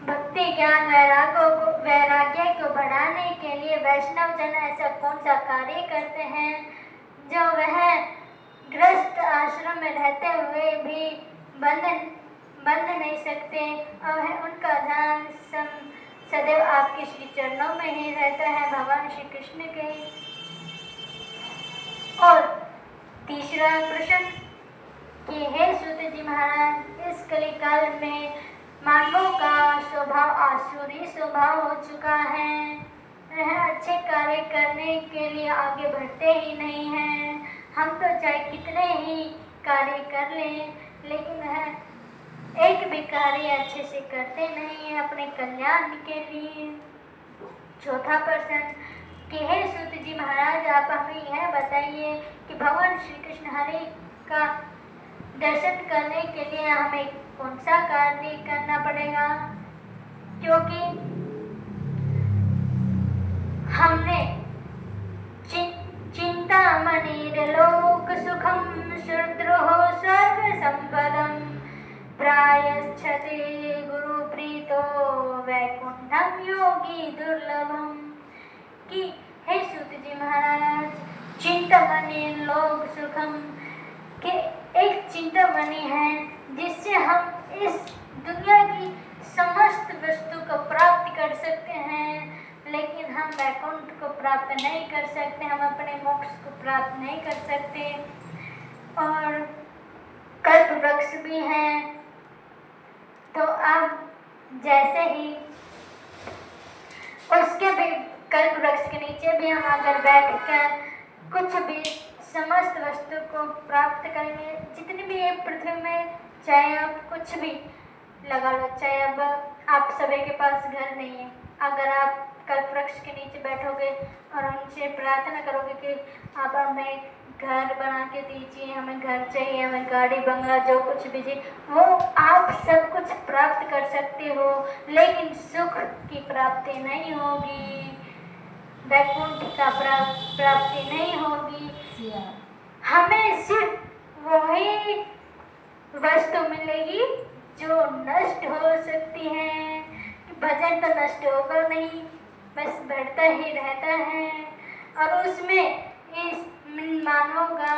भक्ति ज्ञान वैराग्य को बढ़ाने के लिए वैष्णव जन ऐसा कौन सा कार्य करते हैं जो वह गृहस्थ आश्रम में रहते हुए भी बंध नहीं सकते, और वह उनका ध्यान सदैव आपके श्री चरणों में ही रहता है, भगवान श्री कृष्ण के। और तीसरा प्रश्न कि हे सूत जी महाराज, इस कलिकाल में मानवों का स्वभाव आसुरी स्वभाव हो चुका है। वह अच्छे कार्य करने के लिए आगे बढ़ते ही नहीं हैं। हम तो चाहे कितने ही कार्य कर लें, लेकिन वह एक भी कार्य अच्छे से करते नहीं है अपने कल्याण के लिए। चौथा प्रश्न कि हे सूत जी महाराज, आप हमें यह बताइए कि भगवान श्री कृष्ण हरि का दर्शन करने के लिए हमें कौन सा कार्य करना पड़ेगा, क्योंकि हमने चिंतामणिर्लोक सुखम शूद्रोः सर्व संपदम प्रायच्छते गुरु प्रीतो वैकुंठम योगी दुर्लभम। कि हे सूत जी महाराज, चिंतामणि लोक सुखम के एक चिंतामणि है जिससे हम इस दुनिया की समस्त वस्तु को प्राप्त कर सकते हैं, लेकिन हम वैकुंठ को प्राप्त नहीं कर सकते, हम अपने मोक्ष को प्राप्त नहीं कर सकते। और कल्प वृक्ष भी हैं, तो अब जैसे ही उसके भी कल्प वृक्ष के नीचे भी हम अगर बैठकर कुछ भी समस्त वस्तु को प्राप्त करेंगे, जितनी भी ये पृथ्वी में, चाहे आप कुछ भी लगा लो, चाहे अब आप सभी के पास घर नहीं है, अगर आप कल्प वृक्ष के नीचे बैठोगे और उनसे प्रार्थना करोगे कि आप हमें घर बना के दीजिए, हमें घर चाहिए, हमें गाड़ी बंगला जो कुछ भी चाहिए, वो आप सब कुछ प्राप्त कर सकते हो, लेकिन सुख की प्राप्ति नहीं होगी, वैकुंठ का प्राप्ति नहीं होगी। हमें सिर्फ वही वस्तु मिलेगी जो नष्ट हो सकती है। भजन तो नष्ट होगा नहीं, बस बढ़ता ही रहता है और उसमें इस मानवों का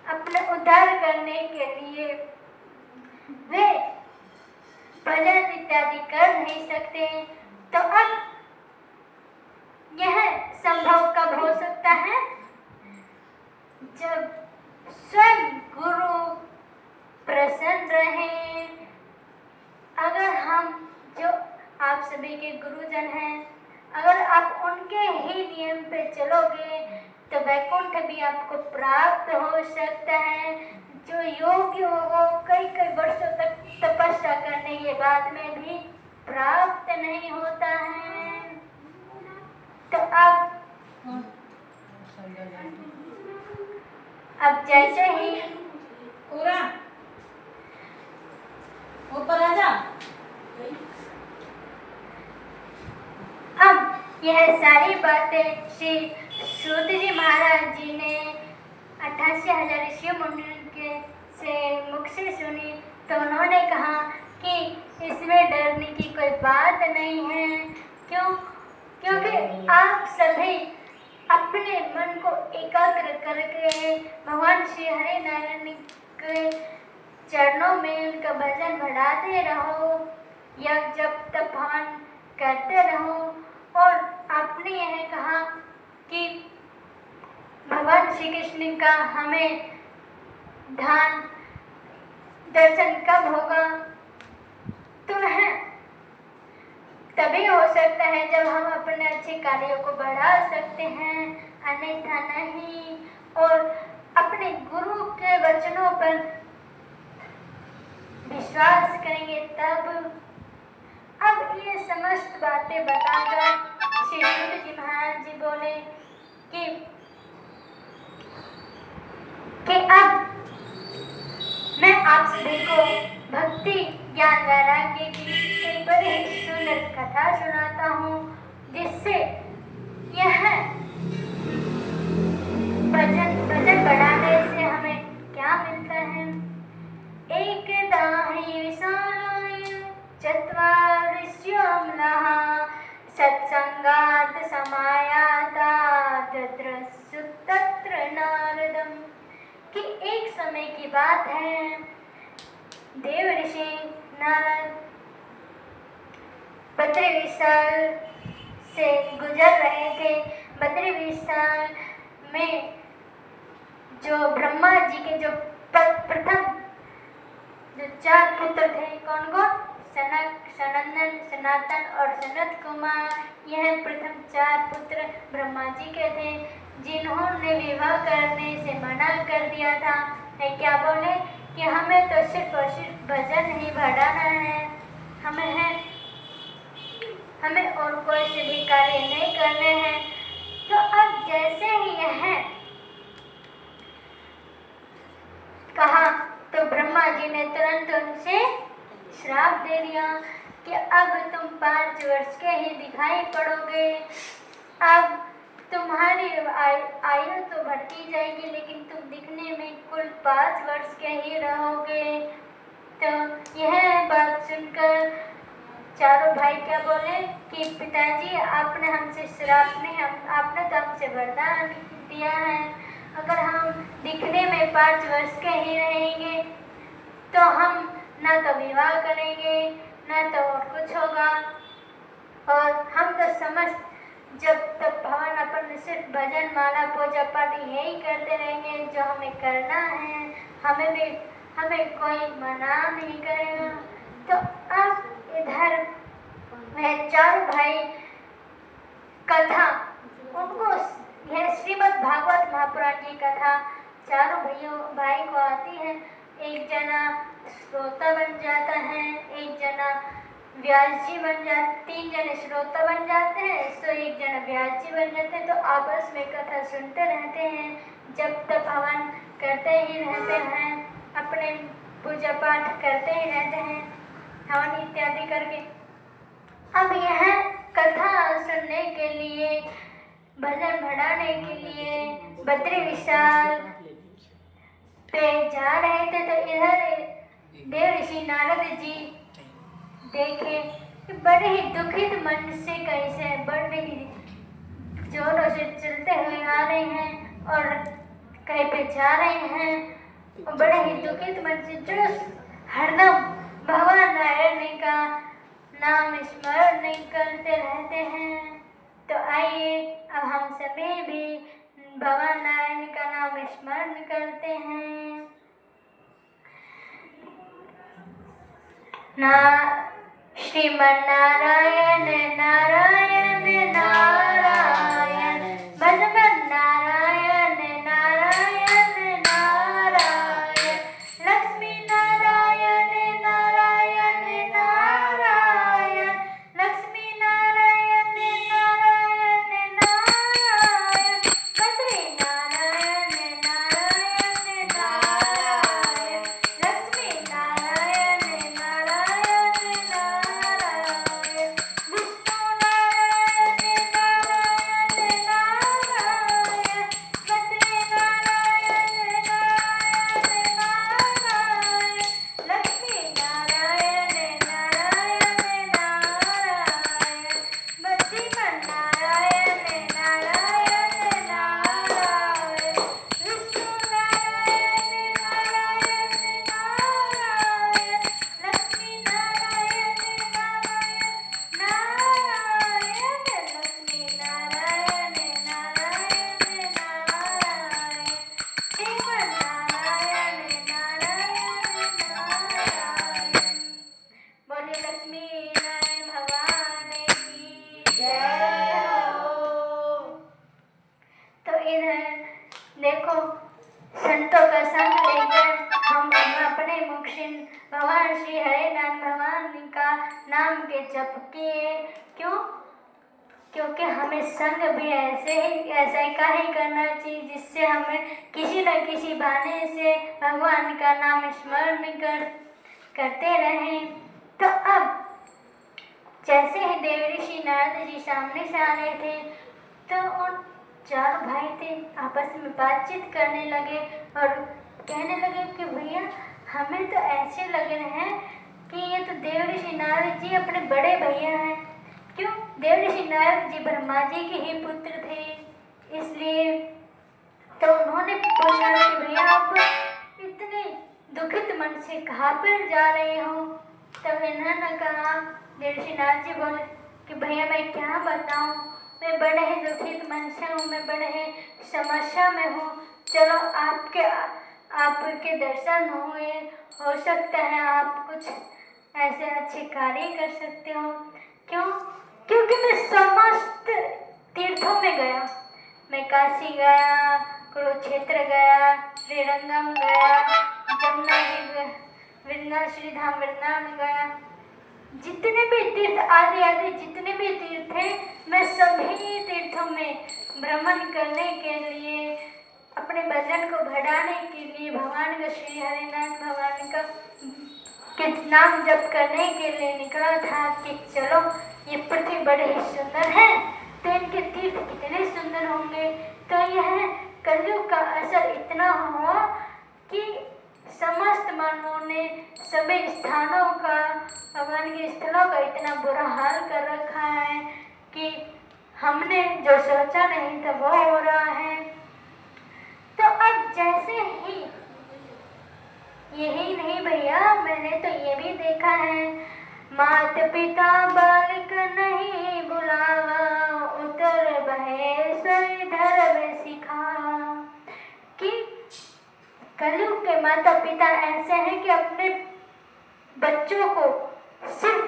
अपना उद्धार करने के लिए वे भजन इत्यादि कर नहीं सकते। तो अब यह संभव कब हो सकता है? जब स्वयं गुरु प्रसन्न रहे। अगर हम जो आप सभी के गुरुजन हैं, अगर आप उनके ही नियम पे चलोगे तो वैकुंठ भी आपको प्राप्त हो सकता है। जो योगी हो वो कई कई वर्षों तक तपस्या करने के बाद में भी प्राप्त नहीं होता है। तो अब जैसे ही पूरा ऊपर आ जा। अब यह सारी बातें श्री सूत जी महाराज जी ने 88,000 ऋषि मुनियों के से मुख से सुनी तो उन्होंने कहा कि इसमें डरने की कोई बात नहीं है। क्यों? क्योंकि आप सभी अपने मन को एकाग्र करके भगवान श्री हरि नारायण के चरणों में उनका भजन बढ़ाते रहो, यज्ञ जप तप हवन करते रहो। और आपने यह कहा कि भगवान श्री कृष्ण का हमें ध्यान दर्शन कब होगा? तो है तभी हो सकता है जब हम अपने अच्छे कार्यों को बढ़ा सकते हैं, अन्यथा नहीं। और अपने गुरु के वचनों पर विश्वास करेंगे तब। अब ये समस्त बातें बताकर श्री सूत जी महाराज जी बोले कि अब मैं आप सभी को भक्ति ज्ञान वैराग्य की एक बड़ी सुंदर कथा सुनाता हूँ, जिससे यह भजन बढ़ाने से हमें क्या मिलता है। एक दाहि विशालाय चत्वारिश्यामलाः सत्संगात् समायाता दद्रसु तत्र नारदम्। कि एक समय की बात है, देव ऋषि नारद बद्री विशाल से गुजर रहे थे। बद्री विशाल में जो ब्रह्मा जी के जो प्रथम जो 4 पुत्र थे, कौन कौन? सनक, सनंदन, सनातन और सनत कुमार। यह प्रथम 4 पुत्र ब्रह्मा जी के थे, जिन्होंने विवाह करने से मना कर दिया था। क्या बोले कि हमें तो सिर्फ और सिर्फ भजन ही बढ़ाना है, हमें और कोई से भी कार्य नहीं करने हैं। तो अब जैसे ही यह कहा तो ब्रह्मा जी ने तुरंत उनसे श्राप दे दिया कि अब तुम 5 वर्ष के ही दिखाई पड़ोगे। अब तुम्हारी आयु तो बढ़ती जाएगी, लेकिन तुम दिखने में कुल 5 वर्ष के ही रहोगे। तो यह बात सुनकर चारों भाई क्या बोले कि पिताजी आपने हमसे श्राप नहीं, आपने तो हमसे वरदान दिया है। अगर हम दिखने में 5 वर्ष के ही रहेंगे तो हम ना तो विवाह करेंगे ना तो और कुछ होगा, और हम तो समस्त जब तक भगवान अपन सिर्फ भजन माला पूजा पाठ यही करते रहेंगे जो हमें करना है, हमें कोई मना नहीं करेगा। तो अब इधर वह 4 भाई कथा, उनको यह श्रीमद् भागवत महापुराण की कथा चारों भाई को आती है। एक जना श्रोता बन जाता है, एक जना व्यास जी बन जाते, 3 जने श्रोता बन जाते हैं, तो एक जना व्यास जी बन जाते हैं। तो आपस में कथा सुनते रहते हैं, जब तक हवन करते ही रहते हैं, अपने पूजा पाठ करते ही रहते हैं, हवन इत्यादि करके। अब यह कथा सुनने के लिए, भजन बढ़ाने के लिए बद्री विशाल पे जा रहे थे तो इधर देव ऋषि नारद जी देखे कि बड़े ही दुखित मन से कैसे बड़े ही जोरों से चलते हुए आ रहे हैं और कहीं पे जा रहे हैं और बड़े ही दुखित मन से जो हरदम भगवान नारायण का नाम स्मरण नहीं करते रहते हैं। तो आइए अब हम सभी भी भगवान नारायण का नाम स्मरण करते हैं। ना श्रीमन नारायण नारायण नारायण भजमन नारायण नारायण नारायण लक्ष्मी नारायण नारायण नारायण लक्ष्मी नारायण नारायण नारायण बद्री नारायण नारायण नारायण लक्ष्मी नारायण नारायण नारायण विष्णु नारायण नारायण नारायण बद्री नारायण नारायण नारायण लक्ष्मी नारायण नारायण नारायण बद्रीमन नारायण नारायण नारायण विष्णु नारायण नारायण नारायण लक्ष्मी नारायण नारायण नारायण लक्ष्मी नारायण नारायण नारायण श्रीमन नारायण नारायण नारायण। बोलिए लक्ष्मी नारायण भगवान की जय हो। तो इधर देखो संतों का संग लेकर हम अपने मुक्षिन भगवान श्री हरिनारायण भगवान का नाम के जप किए। क्यों? क्योंकि हमें संग भी ऐसा ही करना चाहिए जिससे हमें किसी न किसी बहाने से भगवान का नाम स्मरण करते रहें। तो अब जैसे ही देव ऋषि नारद जी सामने से आ रहे थे तो उन चार भाई थे आपस में बातचीत करने लगे और कहने लगे कि भैया हमें तो ऐसे लग रहे हैं कि ये तो देव ऋषि नारद जी अपने बड़े भैया हैं। क्यों? देव ऋषि नारद जी ब्रह्मा जी के ही पुत्र थे, इसलिए तो उन्होंने पूछा कि भैया आप इतने दुखित मन से कहाँ पर जा रहे हो? तब इन्होंने कहा, देव ऋषि नारद जी बोले कि भैया मैं क्या बताऊं, मैं बड़े ही दुखित मन से हूँ, मैं बड़े ही समस्या में हूँ। चलो आपके दर्शन हुए, हो सकता है आप कुछ ऐसे अच्छे कार्य कर सकते हो। क्यों? क्योंकि मैं समस्त तीर्थों में गया, मैं काशी गया, कुरुक्षेत्र गया, श्रीरंगम गया, जमुना जी श्रीधाम वृंदावन गया, जितने भी तीर्थ आदि जितने भी तीर्थ थे मैं सभी तीर्थों में भ्रमण करने के लिए, अपने भजन को बढ़ाने के लिए, भगवान का श्री हरिनारायण भगवान का के नाम जप करने के लिए निकला था कि चलो ये पृथ्वी बड़े ही सुंदर है तो इनके तीर्थ कितने सुंदर होंगे। तो यह कलयुग का असर इतना हुआ कि समस्त मानवों ने सभी स्थानों का, भगवान के स्थलों का इतना बुरा हाल कर रखा है कि हमने जो सोचा नहीं था वो हो रहा है। तो अब जैसे ही, यही नहीं भैया, मैंने तो ये भी देखा है, मात पिता बालक नहीं बुलावा, उतर बहे सोई धर्म सिखा। कि कलयुग के माता पिता ऐसे हैं कि अपने बच्चों को सिर्फ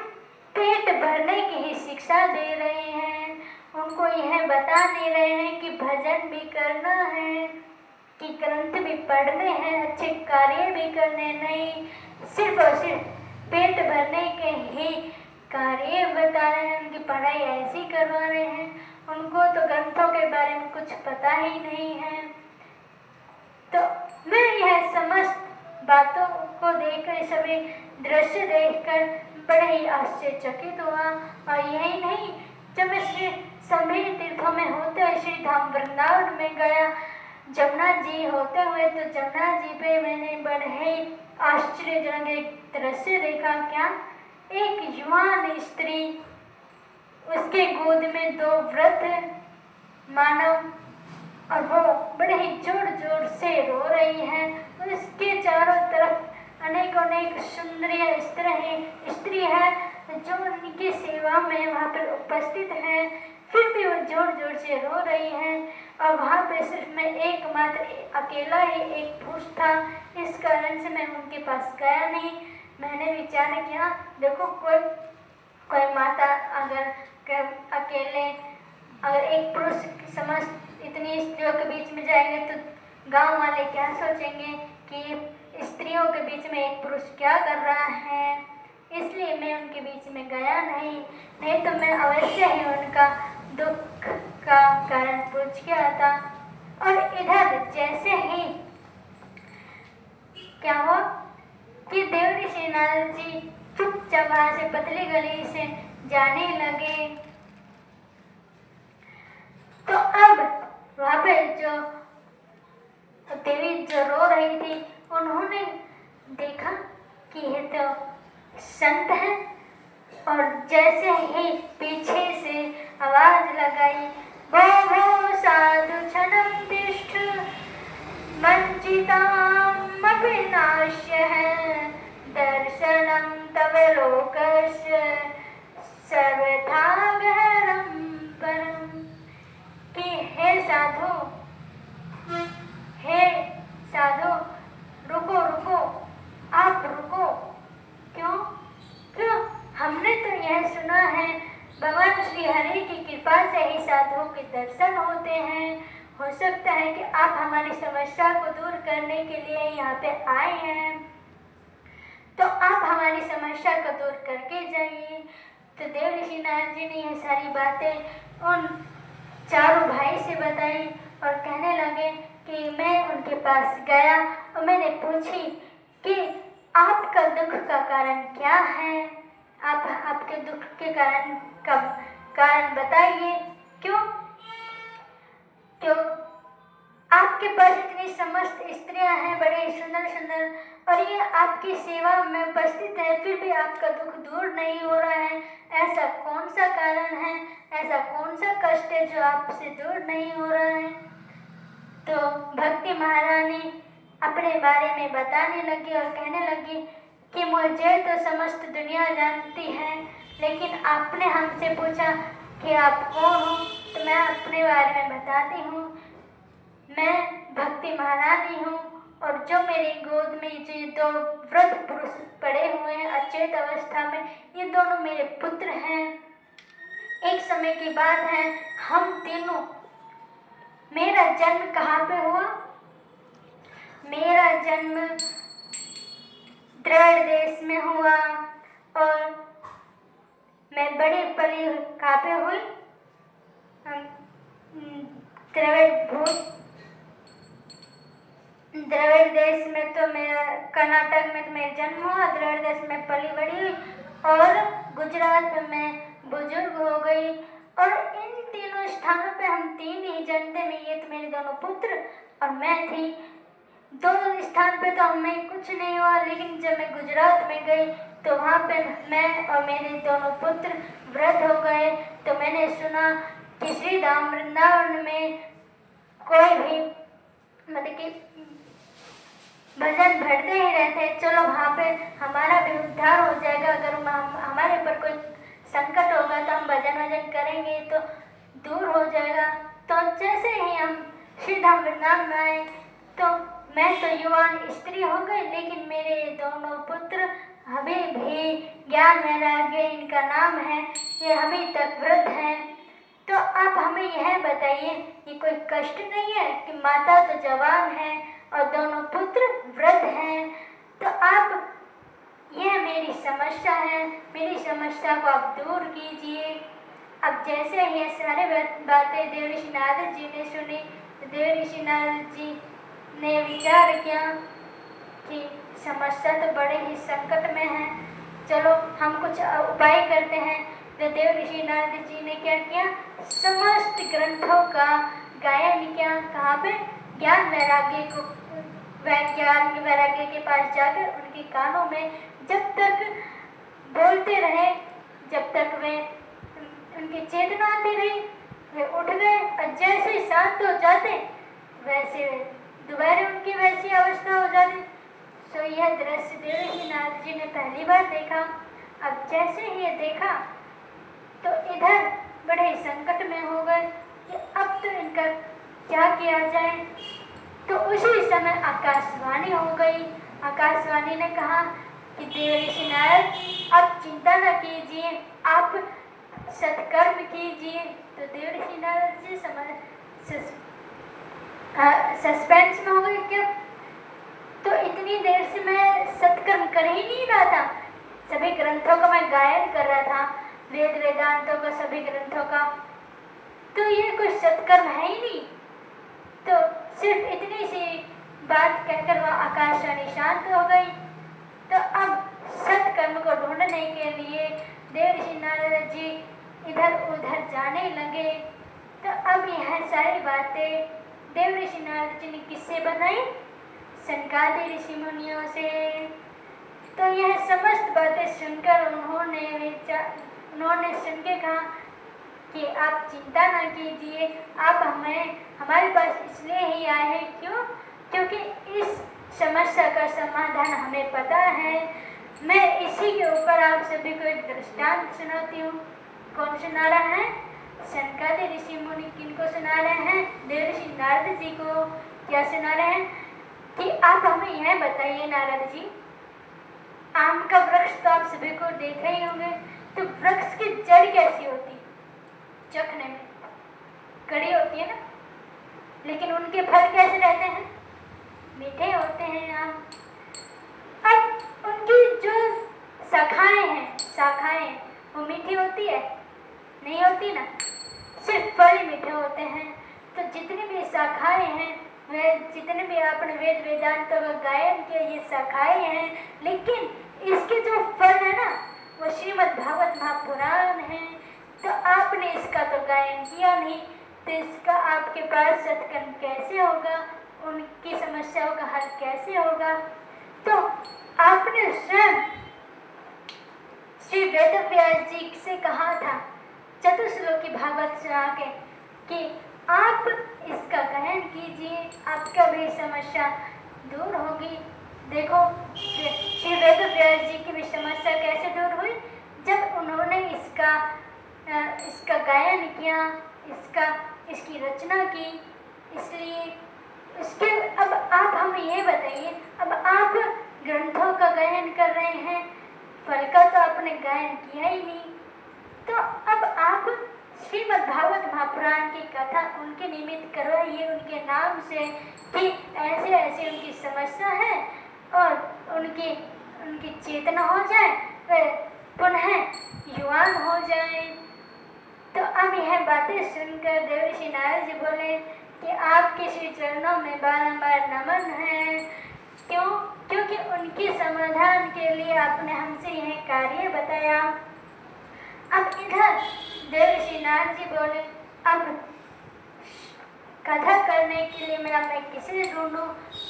पेट भरने की ही शिक्षा दे रहे हैं, उनको यह बता नहीं रहे हैं कि भजन भी करना है, कि ग्रंथ भी पढ़ने हैं, अच्छे कार्य भी करने नहीं, सिर्फ और सिर्फ पेट भरने के ही कार्य बता रहे हैं, उनकी पढ़ाई ऐसी करवा रहे हैं, उनको तो ग्रंथों के बारे में कुछ पता ही नहीं है। तो मैं यह समस्त बातों को देखकर, सभी दृश्य देखकर बड़े ही आश्चर्यचकित हुआ। और यही नहीं, जब मैं सभी तीर्थों में होते हुए श्री धाम वृंदावन में गया, जमुना जी होते हुए तो जमुना जी पे मैंने बड़े आश्चर्यजनक एक दृश्य देखा। क्या? एक युवान स्त्री, उसके गोद में 2 वृद्ध मानव, और वो बड़े ही जोर जोर से रो रही है। उसके चारों तरफ अनेक स्त्री है जो उनकी सेवा में वहाँ पर उपस्थित है, फिर भी वो जोर जोर से रो रही है। और वहाँ पे सिर्फ मैं एकमात्र अकेला ही एक पुरुष था, इस कारण से मैं उनके पास गया नहीं। मैंने विचार किया, देखो कोई माता अगर अकेले अगर एक पुरुष समस्त इतनी स्त्रियों के बीच में जाएंगे तो गांव वाले क्या सोचेंगे कि स्त्रियों के बीच में एक पुरुष क्या कर रहा है। इसलिए मैं उनके बीच में गया नहीं तो मैं अवश्य ही उनका दुख का कारण पूछ के आता। और इधर जैसे ही क्या हुआ कि देव ऋषि नारद जी चुपचाप वहां से पतली गली से जाने लगे। तो अब वहां पे जो देवी जो रो रही थी, उन्होंने देखा कि ये तो संत है, और जैसे ही पीछे से आवाज लगाई, भो साधु क्षणं तिष्ठ वंचितामपि नाश्यः दर्शनं तव लोकस्य सर्वथा गहनं परम्। कि हे साधु रुको, आप रुको। क्यों? हमने तो यह सुना है भगवान श्री हरि की कृपा से ही साधुओं के दर्शन होते हैं। हो सकता है कि आप हमारी समस्या को दूर करने के लिए यहाँ पे आए हैं, तो आप हमारी समस्या को दूर करके जाइए। तो देव ऋषि नारद जी ने यह सारी बातें उन चारों भाई से बताई और कहने लगे कि मैं उनके पास गया और मैंने पूछी कि आपका दुख का कारण क्या है, आप आपके दुख के कारण बताइए। क्यों आपके पास इतनी समस्त स्त्रियां हैं, बड़े सुंदर, और ये आपकी सेवा में उपस्थित है, फिर भी आपका दुख दूर नहीं हो रहा है। ऐसा कौन सा कारण है, ऐसा कौन सा कष्ट है जो आपसे दूर नहीं हो रहा है। तो भक्ति महारानी अपने बारे में बताने लगी और कहने लगी कि मुझे तो समस्त दुनिया जानती है, लेकिन आपने हमसे पूछा कि आप कौन हो, तो मैं अपने बारे में बताती हूँ। मैं भक्ति महारानी हूँ, और जो मेरी गोद में जो 2 वृद्ध पुरुष पड़े हुए हैं अचेत अवस्था में, ये दोनों मेरे पुत्र हैं। एक समय की बात है, हम तीनों, मेरा जन्म कहाँ पे हुआ? मेरा जन्म द्रविड़ देश में हुआ, और मैं बड़ी पली कहाँ पे हुई? द्रविड़ देश में तो मेरा, कर्नाटक में तो मेरा जन्म हुआ, द्रविड़ देश में पली बड़ी हुई, और गुजरात में मैं बुजुर्ग हो गई। और इन तीनों स्थानों पे हम 3 ही जानते में, ये तो मेरे दोनों पुत्र और मैं थी। 2 स्थान पे तो हमें कुछ नहीं हुआ, लेकिन जब मैं गुजरात में गई तो वहाँ पे मैं और मेरे दोनों पुत्र वृद्ध हो गए। तो मैंने सुना कि श्री धाम वृंदावन में कोई भी मतलब कि भजन भरते ही रहते, चलो वहाँ पे हमारा भी उद्धार हो जाएगा। अगर हमारे पर कोई संकट होगा तो हम भजन करेंगे तो दूर हो जाएगा। तो जैसे ही हम श्री धाम वृंदावन में आए तो मैं तो युवान स्त्री हो गई, लेकिन मेरे दोनों पुत्र अभी भी ज्ञान वैराग्य इनका नाम है, ये अभी तक वृद्ध हैं। तो आप हमें यह बताइए, ये कोई कष्ट नहीं है कि माता तो जवान है और दोनों पुत्र वृद्ध हैं। तो आप, यह मेरी समस्या है, मेरी समस्या को आप दूर कीजिए। अब जैसे ये सारे बातें देव ऋषि नारद जी ने सुनी, तो देव ऋषि नारद जी ने विचार किया कि समस्या तो बड़े ही संकट में है, चलो हम कुछ उपाय करते हैं। तो देव ऋषि नारद जी ने क्या किया, समस्त ग्रंथों का गायन किया। कहाँ पे? ज्ञान वैराग्य के पास जाकर उनके कानों में जब तक बोलते रहे, जब तक वे उनकी चेतना आती रही, वे उठ गए और जैसे ही शांत हो जाते वैसे दोबारा उनकी वैसी अवस्था हो जाती। सो यह दृश्य देवऋषि नारद जी ने पहली बार देखा। अब जैसे ही ये देखा तो इधर बड़े संकट में हो गए कि अब तो इनका क्या किया जाए। तो उसी समय आकाशवाणी हो गई। आकाशवाणी ने कहा कि देवऋषि नारद आप चिंता न कीजिए, आप सत्कर्म कीजिए। तो देवऋषि नारद जी सस्पेंस में हो गए। क्यों? तो इतनी देर से मैं सत्कर्म कर ही नहीं रहा था, सभी ग्रंथों का मैं गायन कर रहा था, वेद वेदांतों का, सभी ग्रंथों का, तो ये कोई सत्कर्म है ही नहीं। तो सिर्फ इतनी सी बात कहकर वह आकाशवाणी शांत हो गई। तो अब सत्कर्म को ढूंढने के लिए देवऋषि नारद जी इधर उधर जाने लगे। तो अब यह सारी बातें देवऋषि नारद जी ने किससे बनाई? सनकादि ऋषि मुनियों से। तो यह समस्त बातें सुनकर उन्होंने सुन के कहा कि आप चिंता ना कीजिए, आप हमारे पास इसलिए ही आए हैं। क्यों? क्योंकि इस समस्या का समाधान हमें पता है। मैं इसी के ऊपर आप सभी को एक दृष्टांत सुनाती हूँ। कौन सुना रहा है? सनकादि ऋषि मुनि। किनको सुना रहे हैं? देवऋषि नारद जी को। क्या सुना रहे हैं कि आप हमें यह बताइए नारद जी, आम का वृक्ष तो आप सभी को देख ही होंगे, तो वृक्ष की जड़ कैसी होती? चखने में कड़ी होती है ना, लेकिन उनके फल कैसे रहते हैं? मीठे होते हैं आम। अब उनकी जो शाखाएं वो मीठी होती है? नहीं होती ना, सिर्फ फल ही मीठे होते हैं। तो जितनी भी शाखाएं हैं, वे जितने भी आपने वेद वेदांतों का गायन किया, ये शाखाएं हैं, लेकिन इसके जो फल है ना वो श्रीमद् भागवत महापुराण है। तो आपने इसका तो गायन किया नहीं, तो इसका आपके पास सत्कर्म कैसे होगा? उनकी समस्याओं का हल कैसे होगा? तो आपने स्वयं श्री वेदव्यास जी से कहा था चतुश्लोकी भागवत सुना के कि आप इसका गायन कीजिए, आपका भी समस्या दूर होगी। देखो श्री वेदव्यास जी की भी समस्या कैसे दूर हुई? जब उन्होंने इसका गायन किया, इसकी रचना की। इसलिए इसके अब आप हमें ये बताइए, अब आप ग्रंथों का गायन कर रहे हैं, फल का तो आपने गायन किया ही नहीं। तो अब आप श्रीमद् भागवत महापुराण की कथा उनके निमित्त करवाइए, उनके नाम से, कि ऐसे ऐसे उनकी समस्या है और उनकी चेतना हो जाए, वे पुनः युवान हो जाए। तो अब यह बातें सुनकर देवऋषि नारद जी बोले कि आपके श्री चरणों में बारंबार नमन है। क्यों? क्योंकि उनके समाधान के लिए आपने हमसे यह कार्य बताया। अब इधर देवऋषि नारद जी बोले, अब कथा करने के लिए मैं किसे ढूंढूं?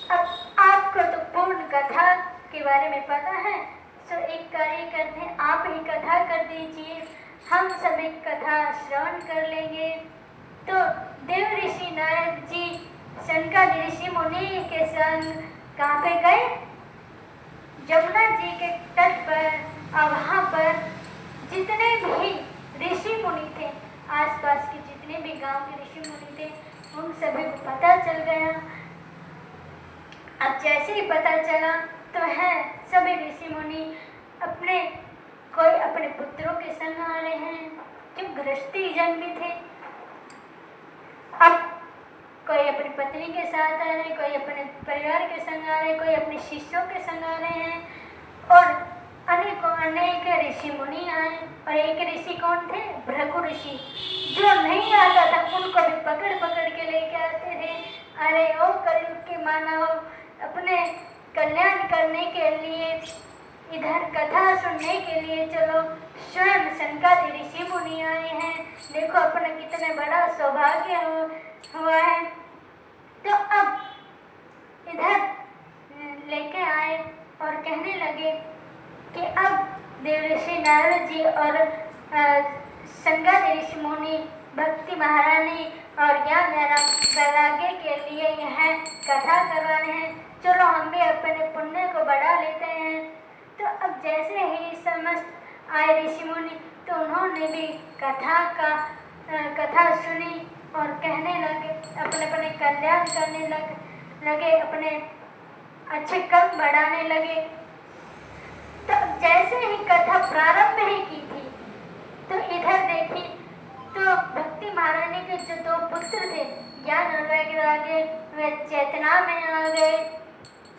अब आपको तो पूर्ण कथा के बारे में पता है, तो एक कार्य करते हैं, आप ही कथा कर दीजिए, हम सब एक कथा श्रवण कर लेंगे। तो देवऋषि नारद जी सनकादि ऋषि मुनि के संग कहाँ पे गए? जमुना जी के तट पर। और वहाँ पर जितने भी ऋषि मुनि थे, आसपास के जितने भी गांव के ऋषि मुनि थे, उन सभी को पता चल गया। अब जैसे ही पता चला तो है सभी ऋषि मुनि कोई अपने पुत्रों के संग आ रहे हैं, क्यों गृहस्थी जन भी थे। अब कोई अपनी पत्नी के साथ आ रहे हैं, कोई अपने परिवार के संग आ रहे हैं, कोई अपने शिष्यों के संग आ रहे हैं, और अनेक ऋषि मुनि आए। और एक ऋषि कौन थे? भृगु ऋषि। जो नहीं आता था उनको भी पकड़ पकड़ के लेके आते थे। अरे ओ कलयुग के मानव, अपने कल्याण करने के लिए, इधर कथा सुनने के लिए चलो, स्वयं सनकादि ऋषि मुनि आए हैं। देखो अपना कितना बड़ा सौभाग्य हुआ है। तो अब इधर लेके आए और कहने लगे कि अब देवर्षि नारद जी और संगादि ऋषि मुनि भक्ति महारानी और ज्ञान वैराग्य के लिए यह कथा करवाने हैं, चलो हम भी अपने पुण्य को बढ़ा लेते हैं। तो अब जैसे ही समस्त आए ऋषि मुनि तो उन्होंने भी कथा सुनी और कहने लगे, अपने अपने कल्याण करने लगे, अपने अच्छे कर्म बढ़ाने लगे। तो जैसे ही कथा प्रारंभ ही की थी तो इधर देखी तो भक्ति महारानी के जो दो पुत्र थे ज्ञान और वैराग्य वे चेतना में आ गए,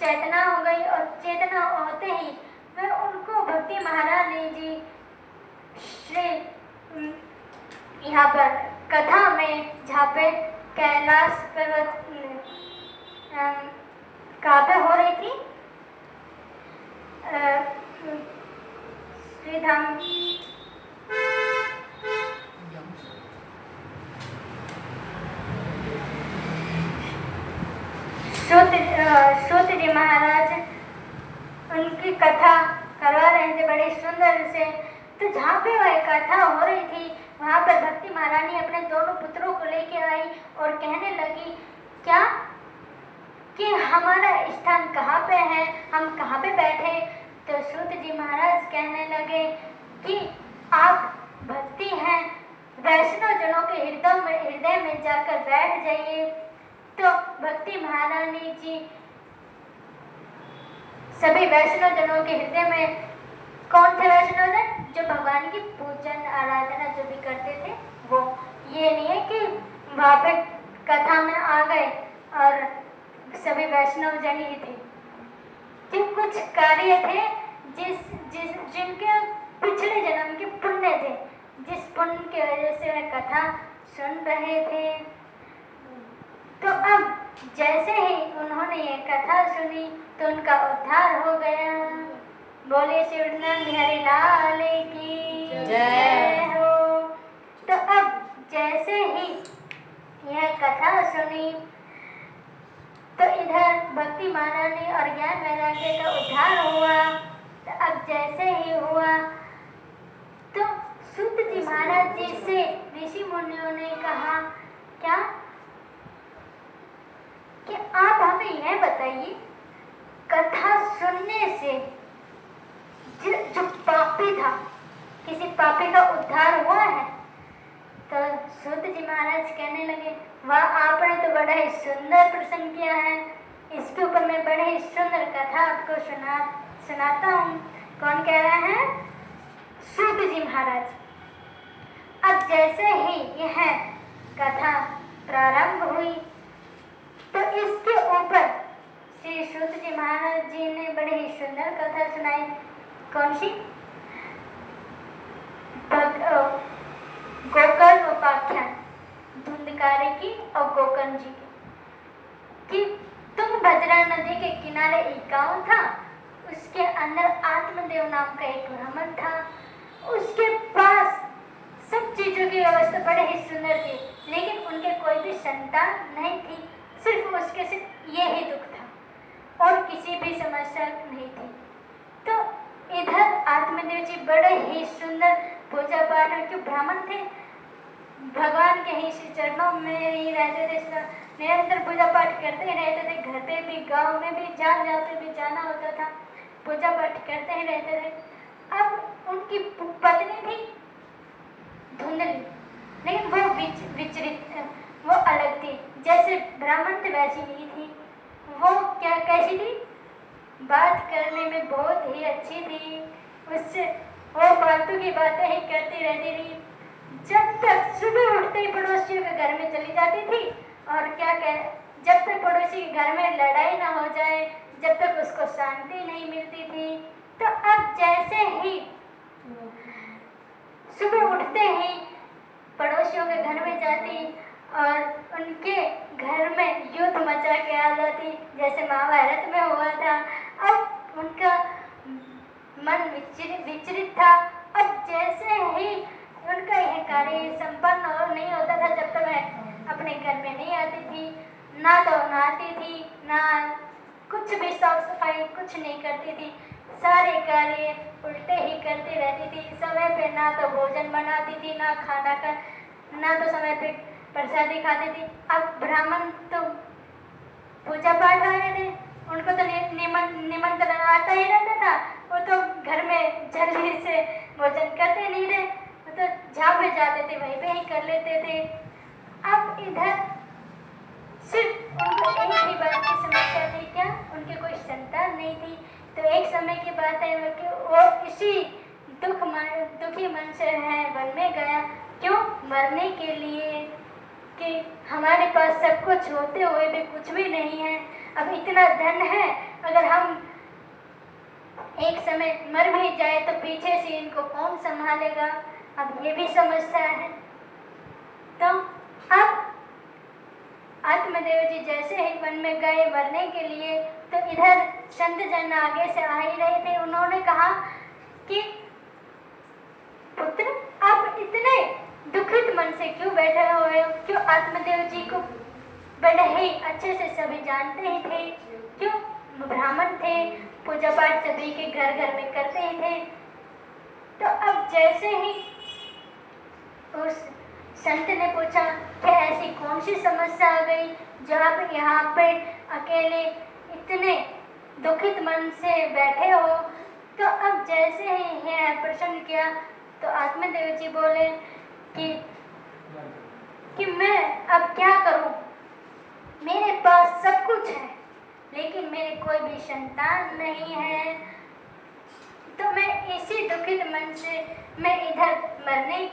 चेतना हो गई और चेतना होते ही वे उनको भक्ति महारानी जी श्री यहाँ पर कथा में जहाँ पे कैलाश पर्वत कहाँ पे हो रही थी, श्रीधाम सूत जी महाराज उनकी कथा करवा रहे थे बड़े सुंदर से। तो जहाँ पे वह कथा हो रही थी वहाँ पर भक्ति महारानी अपने दोनों पुत्रों को लेके आई और कहने लगी क्या कि हमारा स्थान कहाँ पे है, हम कहाँ पे बैठे। तो सूत जी महाराज कहने लगे कि आप भक्ति हैं, वैष्णव जनों के हृदय में जाकर बैठ जाइए। तो भक्ति महारानी जी सभी वैष्णव जनों के हृदय में, कौन थे वैष्णव जन? जो भगवान की पूजन आराधना जो भी करते थे वो, ये नहीं है कि वहाँ पे कथा में आ गए और सभी वैष्णव जन ही थे। जो कुछ कार्य थे जिनके पिछले जन्म के पुण्य थे, जिस पुण्य की वजह से वे कथा सुन रहे थे। तो अब जैसे ही उन्होंने ये कथा सुनी तो उनका उद्धार हो गया। बोले शिवनंद हरि लाल की जय हो। तो अब जैसे ही यह कथा सुनी तो इधर भक्ति महारानी और ज्ञान वैराग्य का उद्धार हुआ। तो अब जैसे ही हुआ तो सूत जी महाराज जी से ऋषि मुनियों ने कहा क्या कि आप हमें यह बताइए कथा सुनने से जो पापी था, किसी पापी का उद्धार हुआ है? तो सूत जी महाराज कहने लगे वाह, आपने तो बड़ा ही सुंदर प्रश्न किया है, इसके ऊपर मैं बड़े ही सुंदर कथा आपको सुनाता हूँ। कौन कह रहा है? सूत जी महाराज। अब जैसे ही यह कथा प्रारंभ हुई तो इसके ऊपर श्री सूत जी महाराज जी ने बड़ी ही सुंदर कथा सुनाई। कौन सी? गोकर्ण उपाख्यान, धुंधकारी की और गोकर्ण जी की। कि तुंगभद्रा नदी के किनारे एक गांव था, उसके अंदर आत्मदेव नाम का एक ब्राह्मण था। उसके पास सब चीजों की व्यवस्था बड़े ही सुंदर थी, लेकिन उनके कोई भी संतान नहीं थी। सिर्फ उसके सिर्फ ये ही दुख था और किसी भी समस्या नहीं थी। तो इधर आत्मदेव जी बड़े ही सुंदर पूजा पाठ के ब्राह्मण थे, भगवान के ही चरणों में ही रहते थे, निरंतर पूजा पाठ करते ही रहते थे। घर पे भी, गांव में भी, जहाँ पे भी जाना होता था पूजा पाठ करते ही रहते थे। अब उनकी पत्नी थी धुंधली, लेकिन वो विचरित, वो अलग थी। जैसे ब्राह्मण थे वैसी नहीं थी। वो कैसी थी? बात करने में बहुत ही अच्छी थी। उससे वो फालतू की बातें ही करती रहती थी। जब तक सुबह उठते ही पड़ोसियों के घर में चली जाती थी और जब तक पड़ोसी के घर में लड़ाई ना हो जाए, जब तक उसको शांति नहीं मिलती थी। तो अब जैसे ही सुबह उठते ही पड़ोसियों के घर में जाती और उनके घर में युद्ध मचा के आ जाती, जैसे महाभारत में हुआ था। अब उनका मन विचलित था। अब जैसे ही उनका यह कार्य संपन्न नहीं होता था जब तक वह अपने घर में नहीं आती थी, ना तो नहाती थी, ना कुछ भी साफ सफाई कुछ नहीं करती थी, सारे कार्य उल्टे ही करती रहती थी। समय पे ना तो भोजन बनाती थी, ना खाना का, ना तो समय पे प्रसादी खाती थी। अब ब्राह्मण तो पूजा पाठ वाले थे, उनको तो निमंत्रण आता ही रहता था, वो तो घर में जल्दी से भोजन करते नहीं थे, वो तो जहाँ पे जाते थे वहीं पे ही कर लेते थे। अब इधर सिर्फ उनको एक ही बात की समस्या थी, क्या उनके कोई संतान नहीं थी। तो एक समय की बात है कि वो इसी दुखी मन से है वन में गया, क्यों? मरने के लिए, कि हमारे पास सब कुछ होते हुए भी कुछ भी नहीं है। अब इतना धन है, अगर हम एक समय मर भी जाए तो पीछे से इनको कौन संभालेगा? अब ये भी समस्या है। तो अब आत्मदेव जी जैसे ही वन में गए मरने के लिए, तो इधर संत जन आगे से आ ही रहे थे। उन्होंने कहा कि पुत्र, आप इतने दुखित मन से क्यों बैठे हुए हो? क्यों? आत्मदेव जी को बड़े ही अच्छे से सभी जानते ही थे, क्यों? ब्राह्मण थे, पूजा पाठ सभी के घर घर में करते ही थे। तो अब जैसे ही उस संत ने पूछा कि ऐसी कौन सी समस्या आ गई जो आप यहाँ पे अकेले इतने दुखित मन से बैठे हो? तो अब जैसे ही यह प्रश्न किया तो आत्मदेव जी बोले कि मैं अब क्या करूं? मेरे पास सब कुछ है, लेकिन मेरे कोई भी संतान नहीं है। तो मैं इसी दुखित मन से मैं इधर मरने